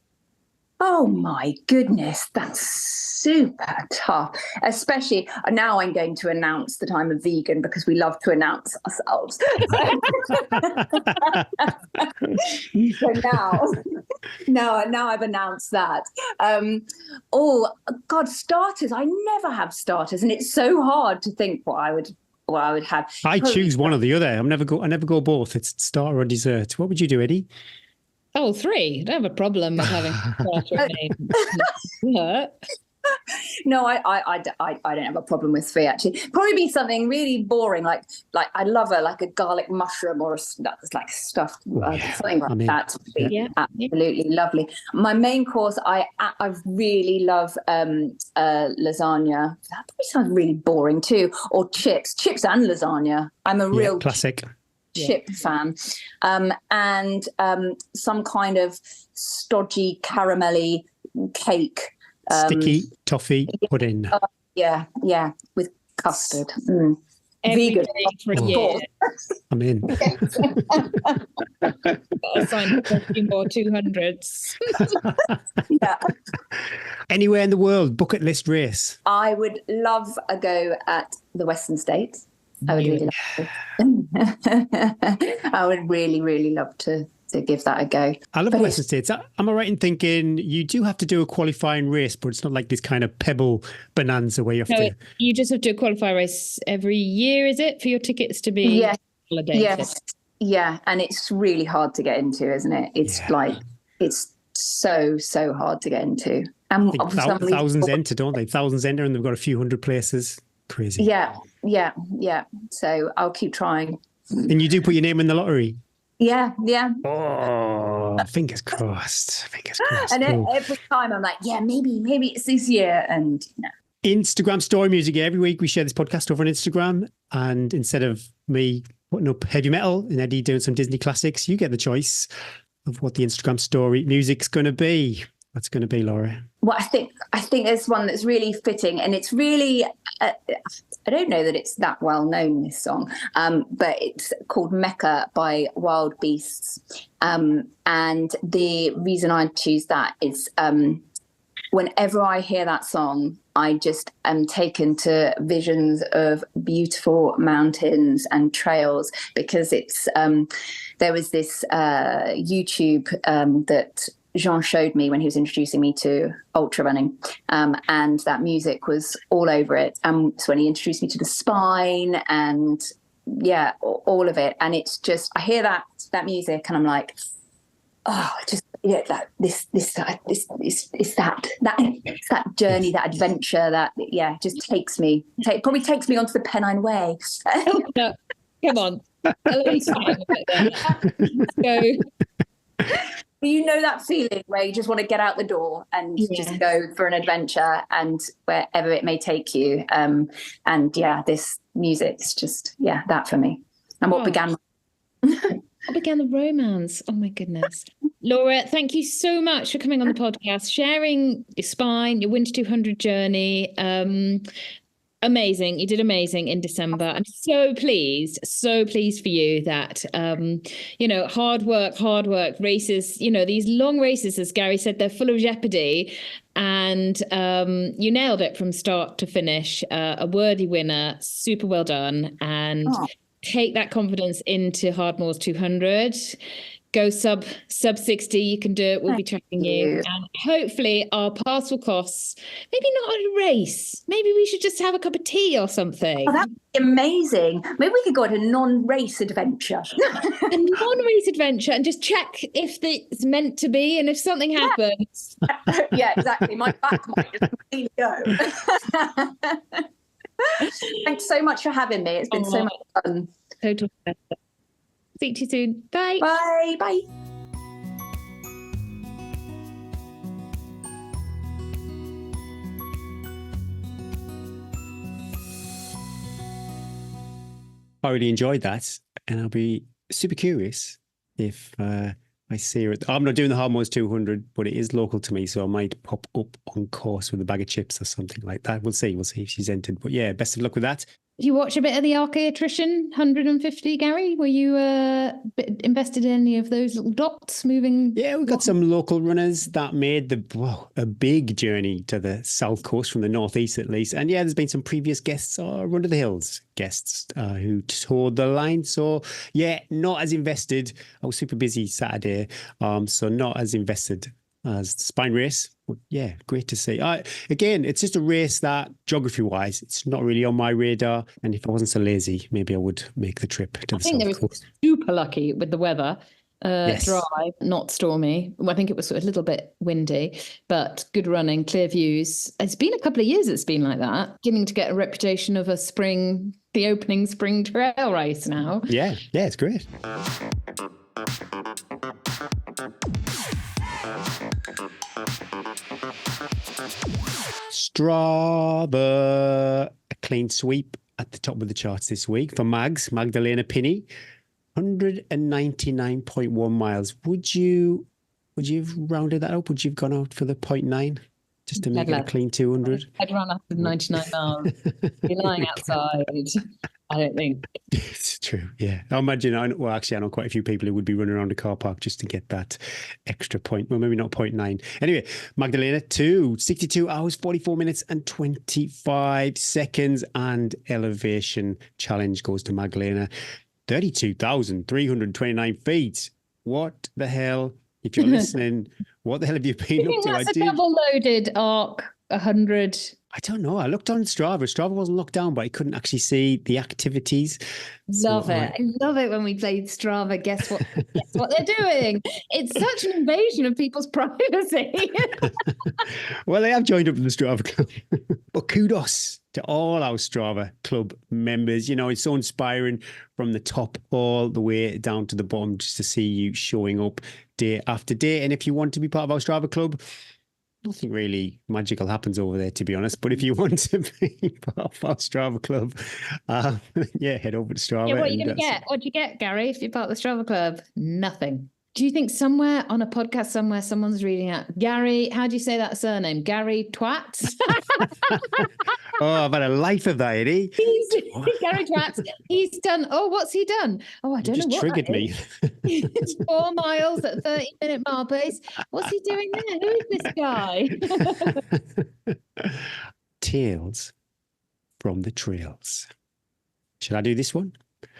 Oh my goodness, that's super tough. Especially now I'm going to announce that I'm a vegan because we love to announce ourselves. So now I've announced that. Oh God, starters. I never have starters, and it's so hard to think what I would have. I choose one or the other. I never go both. It's starter or dessert. What would you do, Eddie? Oh, 3. I don't have a problem with having starter name. No, I don't have a problem with 3 actually. Probably be something really boring, like I love like a garlic mushroom or that's like stuffed something like that. Would be absolutely lovely. My main course, I really love lasagna. That probably sounds really boring too. Or chips and lasagna. I'm a real classic chip fan, and some kind of stodgy caramelly cake. Sticky toffee pudding. With custard. Every Vegan day for a year. I'm in. I'll sign up for a few more 200s. Yeah. Anywhere in the world, bucket list race. I would love a go at the Western States. I would really love to. I would really, really love to give that a go. I love the Western States. Am I right in thinking you do have to do a qualifying race, but it's not like this kind of pebble bonanza where you have to... You just have to do a qualifying race every year, is it, for your tickets to be validated? Yes. Yeah, and it's really hard to get into, isn't it? It's it's so hard to get into. And thousands enter, don't they? Thousands enter and they've got a few hundred places. Crazy. Yeah. So I'll keep trying. And you do put your name in the lottery? Yeah. Oh, fingers crossed. And every time I'm like, maybe it's this year. And no. Instagram story music. Every week we share this podcast over on Instagram. And instead of me putting up heavy metal and Eddie doing some Disney classics, you get the choice of what the Instagram story music's going to be. What's going to be, Laura? Well, I think there's one that's really fitting, and it's really I don't know that it's that well known, this song, but it's called Mecca by Wild Beasts, and the reason I choose that is whenever I hear that song, I just am taken to visions of beautiful mountains and trails, because it's there was this YouTube that Jean showed me when he was introducing me to ultra running, and that music was all over it. And so when he introduced me to the spine and all of it, and it's just, I hear that music and I'm like, that journey, that adventure, that just takes me onto the Pennine Way. Come on, at least go. You know that feeling where you just want to get out the door and just go for an adventure, and wherever it may take you. This music's just that for me. And what began the romance. Oh my goodness. Laura, thank you so much for coming on the podcast, sharing your spine, your Winter 200 journey. Amazing. You did amazing in December. I'm so pleased for you that, hard work, races, these long races, as Gary said, they're full of jeopardy, and you nailed it from start to finish. A worthy winner. Super well done. And take that confidence into Hardmoors 200. go sub 60. You can do it. We'll be tracking you. And hopefully our parcel costs, maybe not a race. Maybe we should just have a cup of tea or something. Oh, that'd be amazing. Maybe we could go on a non-race adventure. A non-race adventure and just check if it's meant to be and if something happens. Yeah, exactly. My back might just completely go. Thanks so much for having me. It's been so much fun. Total pleasure. Speak to you soon. Bye. Bye. Bye. I really enjoyed that, and I'll be super curious if I see her. I'm not doing the Hardmoors 200, but it is local to me, so I might pop up on course with a bag of chips or something like that. We'll see. We'll see if she's entered. But yeah, best of luck with that. Did you watch a bit of the RK Attrition 150, Gary? Were you invested in any of those little dots moving? Yeah, we've got some local runners that made a big journey to the south coast from the northeast at least. And yeah, there's been some previous guests or Run to the Hills guests who toured the line. So yeah, not as invested. I was super busy Saturday, so not as invested as the Spine race. But yeah, great to see. Again, it's just a race that geography-wise, it's not really on my radar. And if I wasn't so lazy, maybe I would make the trip to the south coast. I think they were super lucky with the weather. Yes. Dry, not stormy. I think it was a little bit windy, but good running, clear views. It's been a couple of years it's been like that. Beginning to get a reputation of the opening spring trail race now. Yeah, it's great. Strava, a clean sweep at the top of the charts this week for Magdalena Pinney, 199.1 miles. Would you have rounded that up? Would you have gone out for the 0.9 just to make it a clean 200? I'd run up to 99 miles. You're lying outside. I don't think. It's true, yeah. I imagine, I know quite a few people who would be running around the car park just to get that extra point. Well, maybe not 0.9. Anyway, Magdalena 62 hours, 44 minutes and 25 seconds. And elevation challenge goes to Magdalena, 32,329 feet. What the hell? If you're listening, what the hell have you been up to? That's a double-loaded ARC 100. I don't know. I looked on Strava. Strava wasn't locked down, but I couldn't actually see the activities. Love it. I love it when we play Strava. Guess what they're doing? It's such an invasion of people's privacy. Well, they have joined up in the Strava club. But kudos to all our Strava club members. You know, it's so inspiring from the top all the way down to the bottom just to see you showing up day after day. And if you want to be part of our Strava club, nothing really magical happens over there, to be honest. But if you want to be part of our Strava club, head over to Strava. Yeah, what are you going to get? What do you get, Gary, if you're part of the Strava club? Nothing. Do you think somewhere on a podcast somewhere someone's reading out, Gary, how do you say that surname? Gary Twats? Oh, I've had a life of that, Eddie. Gary Twats. He's done, what's he done? Oh, I don't know what triggered me. It's 4 miles at 30-minute mile pace. What's he doing there? Who is this guy? Tales from the trails. Should I do this one?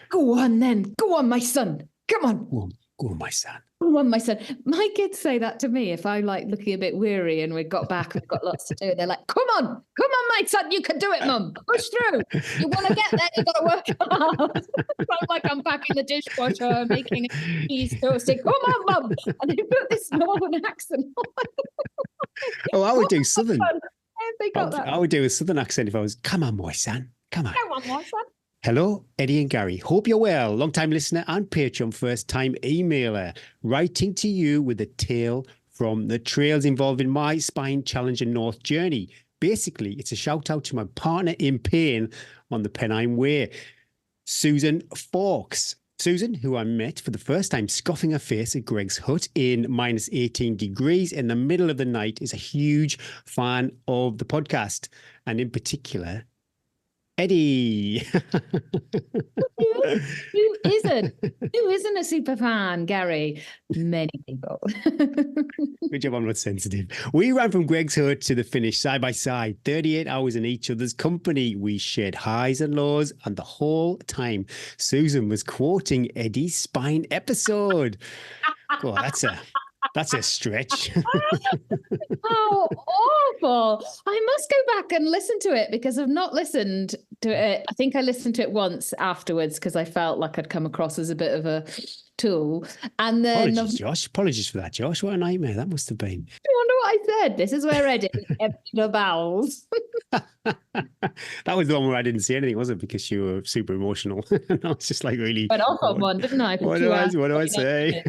Go on then. Go on, my son. Come on. Go on, my son. Go on, my son. My kids say that to me if I'm like looking a bit weary and we've got lots to do. They're like, come on, my son, you can do it, Mum. Push through. You want to get there, you've got to work hard. I'm like unpacking the dishwasher, making cheese toasting. Come on, Mum. And they put this northern accent on. I would do southern. I would do a southern accent if I was, come on, my son. Come on. Come on, my son. Hello, Eddie and Gary. Hope you're well. Long-time listener and Patreon first-time emailer. Writing to you with a tale from the trails involving my Spine Challenger North journey. Basically, it's a shout-out to my partner in pain on the Pennine Way, Susan Fawkes. Susan, who I met for the first time scoffing her face at Greg's hut in minus 18 degrees in the middle of the night, is a huge fan of the podcast, and in particular, Eddie. Who isn't a super fan, Gary? Many people. Good job, I'm not sensitive. We ran from Greg's hut to the finish side by side, 38 hours in each other's company. We shared highs and lows, and the whole time Susan was quoting Eddie's Spine episode. Oh, that's a stretch. How awful. I must go back and listen to it because I've not listened to it. I think I listened to it once afterwards because I felt like I'd come across as a bit of a tool. And then Apologies, Josh. Apologies for that, Josh. What a nightmare that must have been. I wonder what I said. This is where Eddie emptied the bowels. That was the one where I didn't say anything, was it? Because you were super emotional. And I was just like, really. Went off on one, didn't I? What do I say?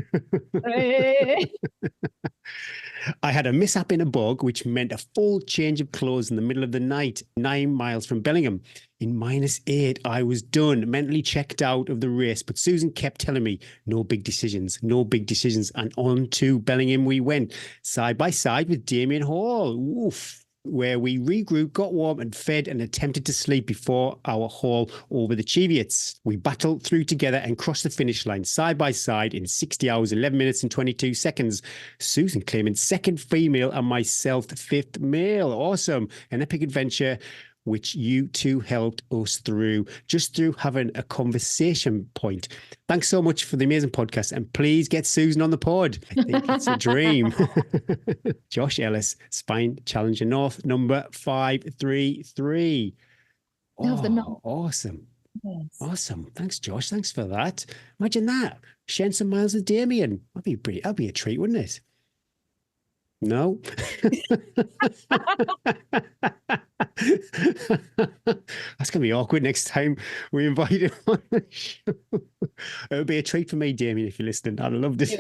I had a mishap in a bog, which meant a full change of clothes in the middle of the night, 9 miles from Bellingham. In -8, I was done, mentally checked out of the race. But Susan kept telling me, no big decisions, no big decisions. And on to Bellingham we went, side by side with Damien Hall. Oof. Where we regrouped, got warm and fed and attempted to sleep before our haul over the Cheviots. We battled through together and crossed the finish line side by side in 60 hours, 11 minutes and 22 seconds. Susan claiming second female and myself fifth male. Awesome. An epic adventure which you two helped us through just through having a conversation point. Thanks so much for the amazing podcast, and please get Susan on the pod. I think it's a dream. Josh Ellis, Spine Challenger North, number 533. Oh, awesome. Yes. Awesome. Thanks, Josh. Thanks for that. Imagine that. Sharing some miles with Damien. That'd be a treat, wouldn't it? No. That's going to be awkward next time we invite him on the show. It'll be a treat for me, Damien, if you're listening. I'd love this.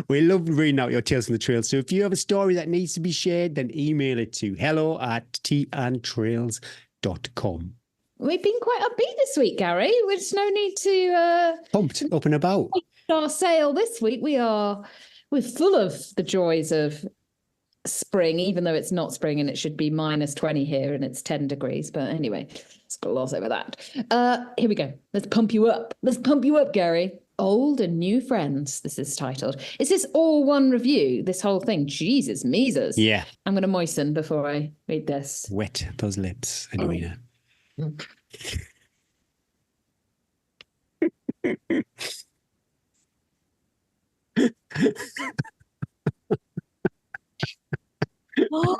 We love reading out your tales from the trail. So if you have a story that needs to be shared, then email it to hello@teaandtrails.com. We've been quite upbeat this week, Gary. There's no need to Pumped, up and about. Our sail this week. We're full of the joys of spring, even though it's not spring and it should be -20 here and it's 10 degrees. But anyway, let's gloss over that. Here we go. Let's pump you up. Let's pump you up, Gary. Old and New Friends, this is titled. Is this all one review, this whole thing? Jesus, Mises. Yeah. I'm going to moisten before I read this. Wet those lips, Edwina. Oh,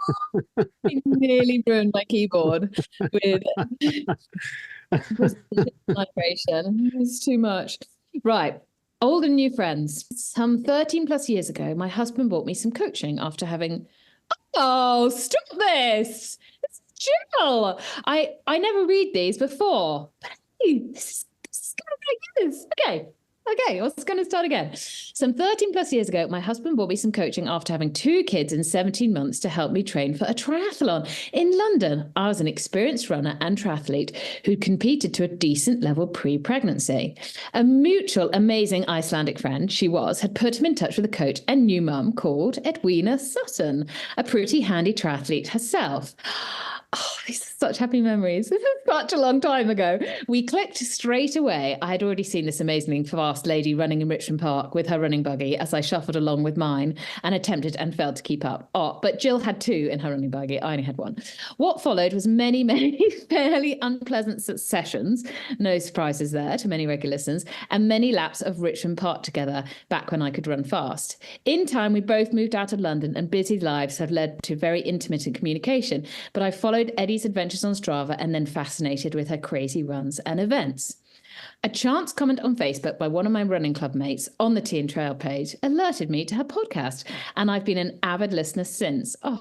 I nearly ruined my keyboard with vibration. It's too much. Right. Old and New Friends. Some 13 plus years ago, my husband bought me some coaching after having... Oh, stop this. It's Jill. I never read these before. But hey, this is kind of like this. Okay, I was going to start again. Some 13 plus years ago, my husband bought me some coaching after having 2 kids in 17 months to help me train for a triathlon. In London, I was an experienced runner and triathlete who competed to a decent level pre-pregnancy. A mutual, amazing Icelandic friend had put him in touch with a coach and new mum called Edwina Sutton, a pretty handy triathlete herself. Oh, these are such happy memories. This is such a long time ago. We clicked straight away. I had already seen this amazingly fast lady running in Richmond Park with her running buggy as I shuffled along with mine and attempted and failed to keep up. Oh, but Jill had 2 in her running buggy. I only had 1. What followed was many, many fairly unpleasant sessions. No surprises there to many regular listeners, and many laps of Richmond Park together back when I could run fast. In time, we both moved out of London and busy lives have led to very intermittent communication, but I followed Eddie's adventures on Strava and then fascinated with her crazy runs and events. A chance comment on Facebook by one of my running club mates on the Tea and Trail page alerted me to her podcast, and I've been an avid listener since. Oh,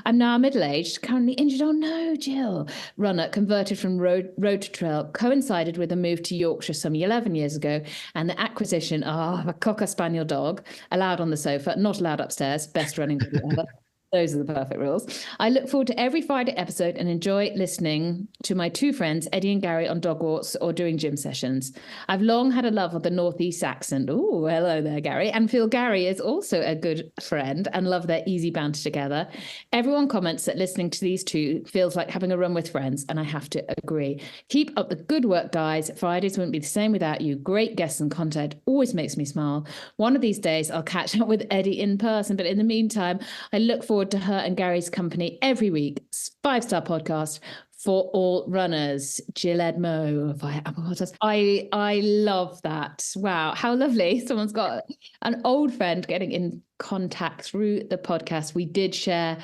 I'm now middle-aged, currently injured. Oh no, Jill. Runner converted from road to trail, coincided with a move to Yorkshire some 11 years ago, and the acquisition of a Cocker Spaniel dog, allowed on the sofa, not allowed upstairs, best running video ever. Those are the perfect rules. I look forward to every Friday episode and enjoy listening to my 2 friends, Eddie and Gary, on dog walks or doing gym sessions. I've long had a love of the Northeast accent. Oh, hello there, Gary. And feel Gary is also a good friend and love their easy banter together. Everyone comments that listening to these 2 feels like having a run with friends, and I have to agree. Keep up the good work, guys. Fridays wouldn't be the same without you. Great guests and content always makes me smile. One of these days, I'll catch up with Eddie in person, but in the meantime, I look forward to her and Gary's company every week. 5-star podcast for all runners, Jill Edmo via Apple Podcasts. I love that. Wow, how lovely. Someone's got an old friend getting in contact through the podcast. We did share,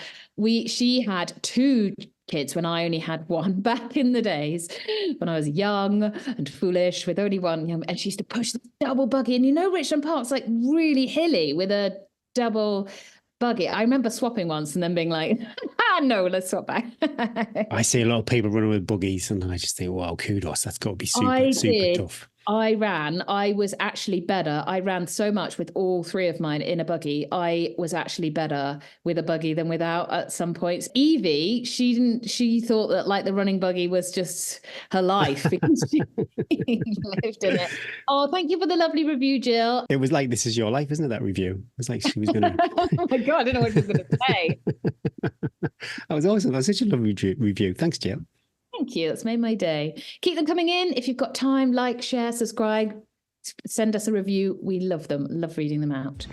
she had 2 kids when I only had 1 back in the days when I was young and foolish with only 1, and she used to push the double buggy. And Richmond Park's like really hilly with a double buggy. I remember swapping once and then being like, no, let's swap back. I see a lot of people running with buggies and I just think, wow, kudos. That's got to be super tough. I was actually better. I ran so much with all 3 of mine in a buggy. I was actually better with a buggy than without at some points. Evie, she thought that like the running buggy was just her life because she lived in it. Oh, thank you for the lovely review, Jill. It was like, this is your life, isn't it, that review? It was like she was going to... Oh my God, I don't know what she was going to say. That was awesome. That was such a lovely review. Thanks, Jill. Thank you. That's made my day. Keep them coming in. If you've got time, like, share, subscribe, send us a review. We love them. Love reading them out.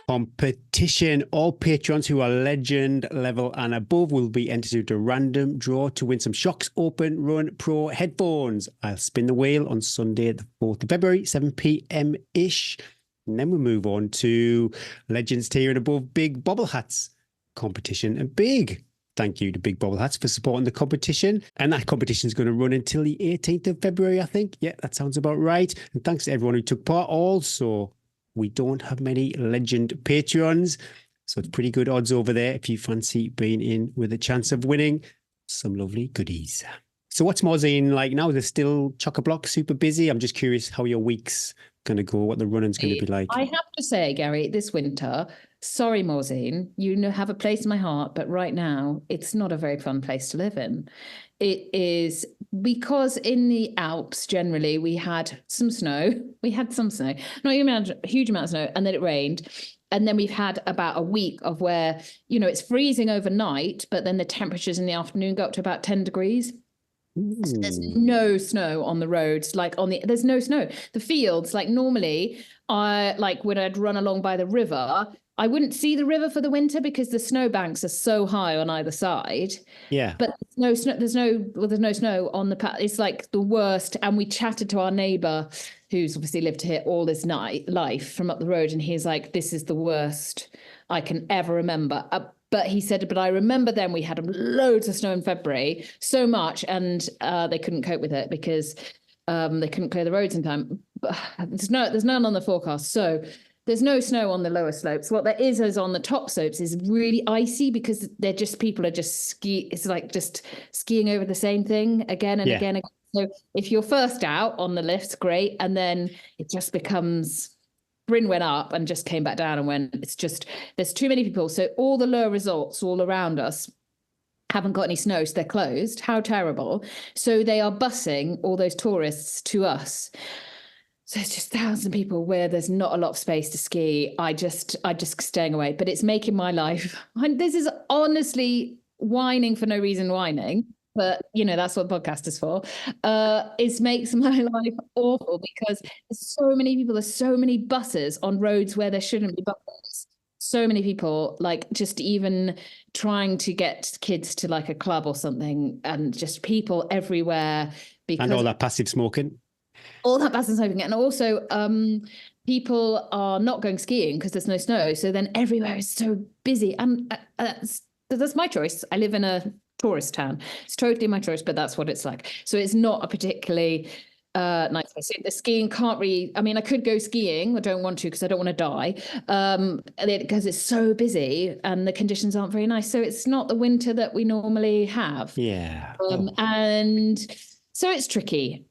Competition. All patrons who are legend level and above will be entered into a random draw to win some Shocks Open Run Pro headphones. I'll spin the wheel on Sunday, the 4th of February, 7 p.m-ish. And then we move on to Legends tier and above Big Bobble Hats competition. And big thank you to Big Bobble Hats for supporting the competition. And that competition is going to run until the 18th of February, I think. Yeah, that sounds about right. And thanks to everyone who took part. Also, we don't have many Legend Patreons, so it's pretty good odds over there if you fancy being in with a chance of winning some lovely goodies. So what's Morzine like now? They're still chock-a-block, super busy. I'm just curious how your week's going to go, what the running's going to be like. I have to say, Gary, this winter, sorry, Morzine, you have a place in my heart, but right now it's not a very fun place to live in. It is because in the Alps, generally, we had some snow. Not a huge amount of snow, and then it rained. And then we've had about a week of where, it's freezing overnight, but then the temperatures in the afternoon go up to about 10 degrees. So there's no snow on the roads, there's no snow. The fields, normally, when I'd run along by the river, I wouldn't see the river for the winter because the snowbanks are so high on either side. Yeah. But there's no snow on the path. It's like the worst. And we chatted to our neighbour, who's obviously lived here all this life from up the road, and he's like, this is the worst I can ever remember. But he said, but I remember then we had loads of snow in February, so much, and they couldn't cope with it because they couldn't clear the roads in time. But there's none on the forecast. So there's no snow on the lower slopes. What there is on the top slopes is really icy because people are just skiing. It's like just skiing over the same thing again and again. So if you're first out on the lifts, great. And then it just becomes... Bryn went up and just came back down and went, there's too many people. So all the lower resorts all around us haven't got any snow, so they're closed. How terrible. So they are busing all those tourists to us. So it's just thousands of people where there's not a lot of space to ski. I just staying away, but it's making my life. This is honestly whining for no reason whining. But, that's what the podcast is for. It makes my life awful because there's so many people, there's so many buses on roads where there shouldn't be buses. So many people, just even trying to get kids to a club or something, and just people everywhere. And all that passive smoking. And also people are not going skiing because there's no snow. So then everywhere is so busy. And that's my choice. I live in a tourist town. It's totally my choice, but that's what it's like. So it's not a particularly nice place. The skiing can't really, I could go skiing. I don't want to because I don't want to die because it's so busy and the conditions aren't very nice. So it's not the winter that we normally have. Yeah. And so it's tricky.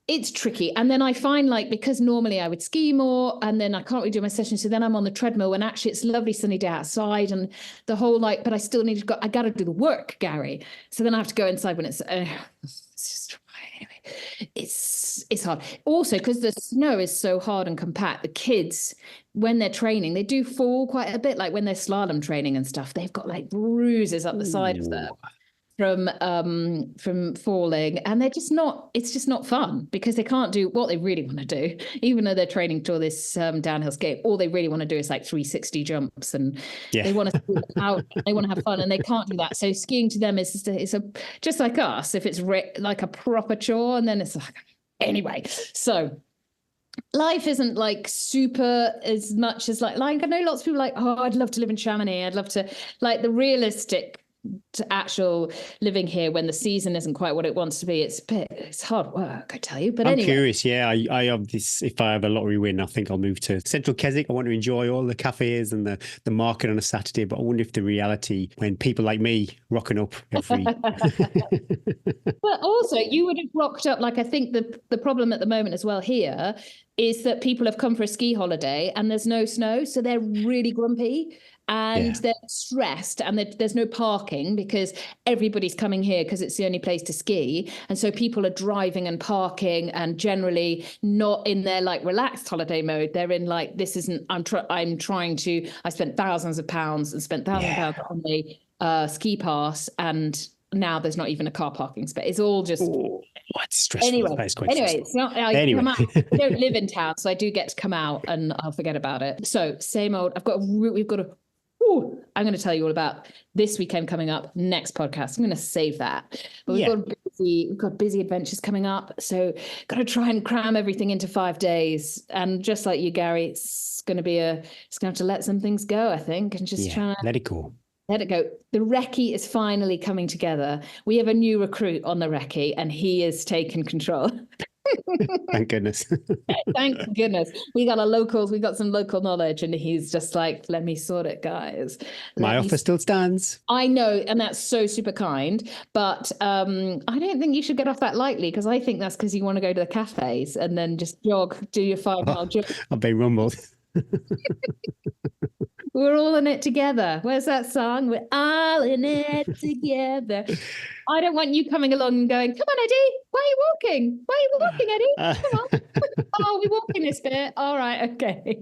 And then I find because normally I would ski more and then I can't really do my session. So then I'm on the treadmill when actually it's a lovely sunny day outside and the whole but I still need to I got to do the work, Gary. So then I have to go inside when it's just, anyway, it's hard. Also, because the snow is so hard and compact, the kids, when they're training, they do fall quite a bit. When they're slalom training and stuff, they've got bruises up the side of them. from falling, and it's just not fun because they can't do what they really want to do, even though they're training to this downhill skate. All they really want to do is like 360 jumps, and they want to out, they want to have fun, and they can't do that. So skiing to them is just like us, if it's like a proper chore, and then it's like, anyway. So life isn't like super as much as like I know lots of people like, oh, I'd love to live in Chamonix, I'd love to, like, the realistic to actual living here when the season isn't quite what it wants to be. It's hard work, I tell you. But I'm anyway. curious. Yeah, I have this. If I have a lottery win, I think I'll move to Central Keswick. I want to enjoy all the cafes and the market on a Saturday. But I wonder if the reality, when people like me rocking up every. But also, you would have rocked up. Like, I think the problem at the moment as well here is that people have come for a ski holiday and there's no snow, so they're really grumpy. And they're stressed, and there's no parking because everybody's coming here because it's the only place to ski. And so people are driving and parking and generally not in their like relaxed holiday mode. They're in like, this isn't, I spent thousands of pounds and spent thousands of pounds on the ski pass, and now there's not even a car parking space. It's all just... What's stressful? Anyway, it's not, come out. I don't live in town, so I do get to come out and I'll forget about it. So same old, I'm going to tell you all about this weekend coming up next podcast. I'm going to save that. But we've got busy adventures coming up. So got to try and cram everything into 5 days. And just like you, Gary, it's going to have to let some things go, I think, and just try to let it go. Let it go. The recce is finally coming together. We have a new recruit on the recce, and he is taking control. Thank goodness. Thank goodness. We got some local knowledge, and he's just like, let me sort it, guys. My offer still stands. I know, and that's so super kind, but I don't think you should get off that lightly, because I think that's because you want to go to the cafes and then just do your 5-mile jog. I'll be rumbled. We're all in it together. Where's that song? We're all in it together. I don't want you coming along and going, come on, Eddie, why are you walking? Why are you walking, Eddie? Come on. Oh, we're walking this bit. All right, okay.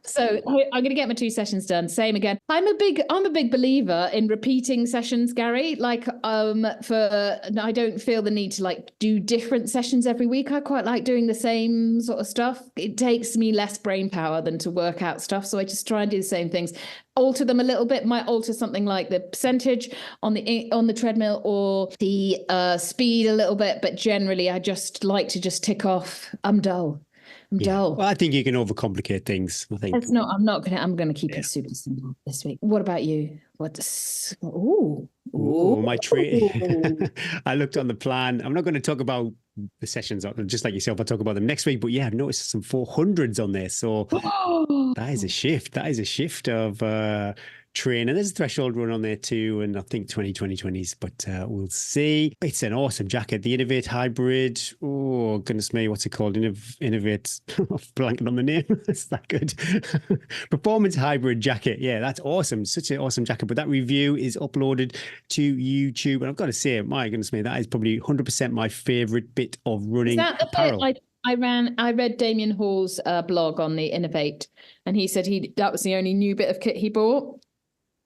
So I'm going to get my 2 sessions done. Same again. I'm a big believer in repeating sessions, Gary. Like, I don't feel the need to like do different sessions every week. I quite like doing the same sort of stuff. It takes me less brain power than to work out stuff. So I just try and do the same things, alter them a little bit. Might alter something like the percentage on the treadmill or the speed a little bit. But generally, I just like to just tick off. I'm dull. Well, I think you can overcomplicate things. I think I'm gonna keep it super simple this week. What about you? My treat. I looked on the plan. I'm not going to talk about the sessions, just like yourself. I'll talk about them next week. But yeah, I've noticed some 400s on there. So that is a shift. That is a shift of training. There's a threshold run on there too, and I think 2020s, but we'll see. It's an awesome jacket, the Innovate Hybrid. Oh goodness me, what's it called? Innovate. I'm blanking on the name. It's that good. Performance Hybrid jacket. Yeah, that's awesome. Such an awesome jacket. But that review is uploaded to YouTube, and I've got to say, my goodness me, that is probably 100% my favorite bit of running apparel. I read Damien Hall's blog on the Innovate, and he said that was the only new bit of kit he bought.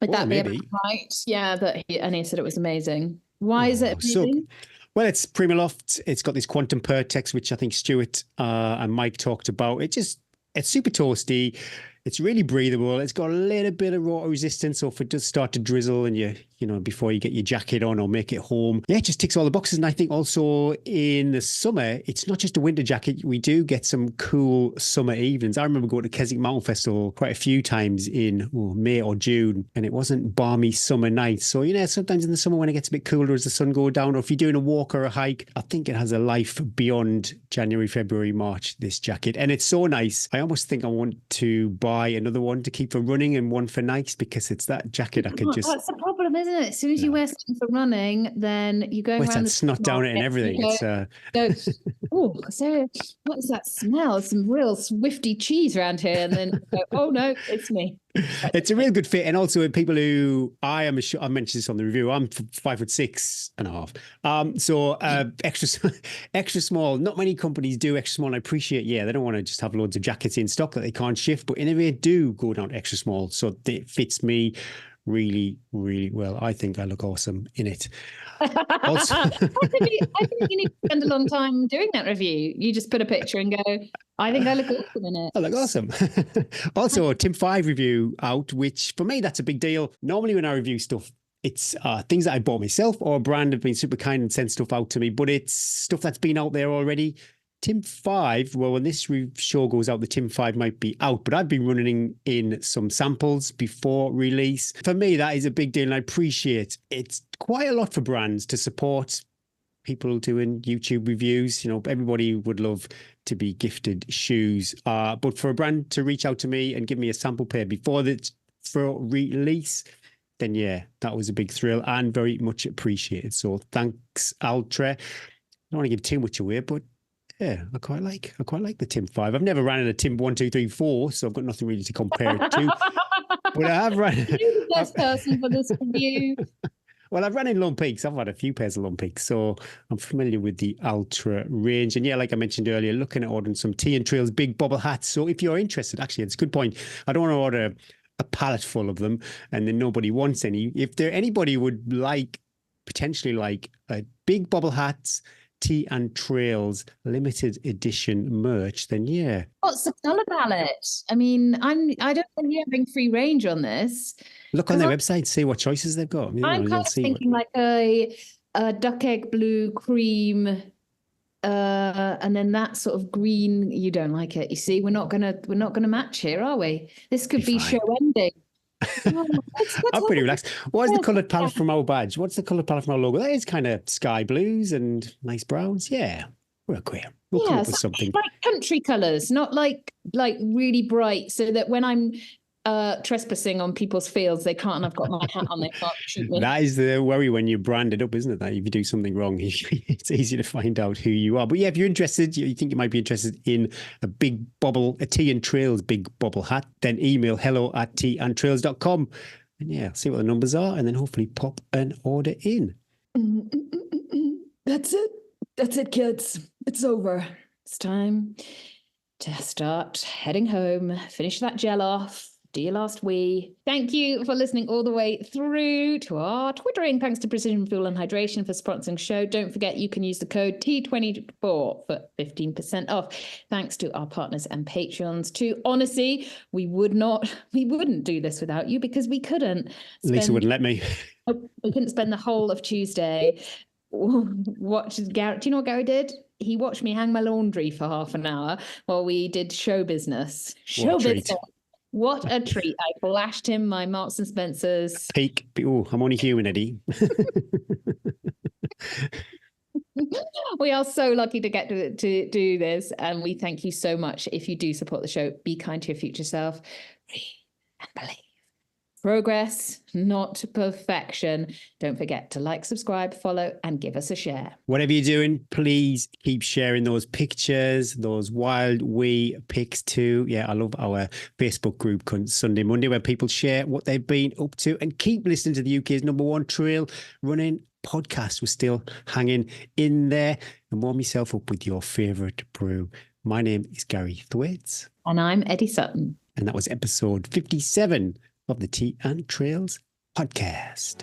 Would that be right? Yeah, he said it was amazing. Why is it amazing? Well, it's Primaloft. It's got this quantum Pertex, which I think Stuart and Mike talked about. It's super toasty. It's really breathable. It's got a little bit of water resistance, so if it does start to drizzle and before you get your jacket on or make it home, it just ticks all the boxes. And I think also in the summer, it's not just a winter jacket. We do get some cool summer evenings. I remember going to Keswick Mountain Festival quite a few times in May or June, and it wasn't balmy summer nights. So, sometimes in the summer when it gets a bit cooler as the sun goes down, or if you're doing a walk or a hike, I think it has a life beyond January, February, March, this jacket. And it's so nice. I almost think I want to buy another one to keep for running and one for nights, because it's that jacket I could just... That's the problem, isn't it? As soon as you wear something for running, then you go around the snot down it and everything. What is that smell? Some real swifty cheese around here. And then oh no, it's me. It's a real good fit. And also people who I mentioned this on the review, I'm 5'6.5". So extra small. Not many companies do extra small. And I appreciate, they don't want to just have loads of jackets in stock that they can't shift, but Innovate do go down to extra small. So it fits me really, really well. I think I look awesome in it. Also, I think you need to spend a long time doing that review. You just put a picture and go, I think I look awesome in it. I look awesome. Also, a Tim 5 review out, which for me, that's a big deal. Normally when I review stuff, it's things that I bought myself or a brand have been super kind and sent stuff out to me, but it's stuff that's been out there already. Tim 5, well, when this show goes out, the Tim 5 might be out, but I've been running in some samples before release. For me, that is a big deal, and I appreciate it's quite a lot for brands to support people doing YouTube reviews. You know, everybody would love to be gifted shoes, but for a brand to reach out to me and give me a sample pair before for release, then yeah, that was a big thrill and very much appreciated. So thanks, Ultra. I don't want to give too much away, but yeah, I quite like the Tim 5. I've never ran in a Tim 1, 2, 3, 4, so I've got nothing really to compare it to. But I have ran. You're the best person for this review. Well, I've run in Lone Peaks. I've had a few pairs of Lone Peaks, so I'm familiar with the Ultra range. And yeah, like I mentioned earlier, looking at ordering some Tea and Trails big bubble hats. So if you're interested, actually, it's a good point. I don't want to order a pallet full of them and then nobody wants any. If anybody would potentially like a big bubble hats, Tea and Trails limited edition merch, then yeah. What's the colour palette? I mean, I don't think you're having free range on this. Look on their website, see what choices they've got. I'm kind of thinking like a duck egg blue cream, and then that sort of green. You don't like it, you see. We're not gonna match here, are we? This could be show ending. I'm pretty relaxed. What is the coloured palette from our badge? What's the coloured palette from our logo? That is kind of sky blues and nice browns. Yeah, we're queer. We'll come up with something like country colours, not like really bright, so that when I'm trespassing on people's fields, they can't. I've got my hat on. They can't shoot me. That is the worry when you're branded up, isn't it? That if you do something wrong, it's easy to find out who you are. But yeah, if you're interested, you think you might be interested in a Tea and Trails big bubble hat, then email hello@teaandtrails.com. And yeah, see what the numbers are, and then hopefully pop an order in. That's it, kids. It's over. It's time to start heading home. Finish that gel off. Do your last wee. Thank you for listening all the way through to our Twittering. Thanks to Precision Fuel and Hydration for sponsoring the show. Don't forget you can use the code T24 for 15% off. Thanks to our partners and Patreons too. Honestly, we wouldn't do this without you because we couldn't. Lisa wouldn't let me. We couldn't spend the whole of Tuesday watching Gary. Do you know what Gary did? He watched me hang my laundry for half an hour while we did show business. What a treat. I flashed him my Marks and Spencer's. Peak. Oh, I'm only human, Eddie. We are so lucky to get to do this. And we thank you so much. If you do support the show, be kind to your future self. Read and believe. Progress, not perfection. Don't forget to like, subscribe, follow, and give us a share. Whatever you're doing, please keep sharing those pictures, those wild wee pics too. Yeah, I love our Facebook group Sunday Monday where people share what they've been up to, and keep listening to the UK's #1 trail running podcast. We're still hanging in there, and warm yourself up with your favourite brew. My name is Gary Thwaites. And I'm Eddie Sutton. And that was episode 57 of the Tea and Trails podcast.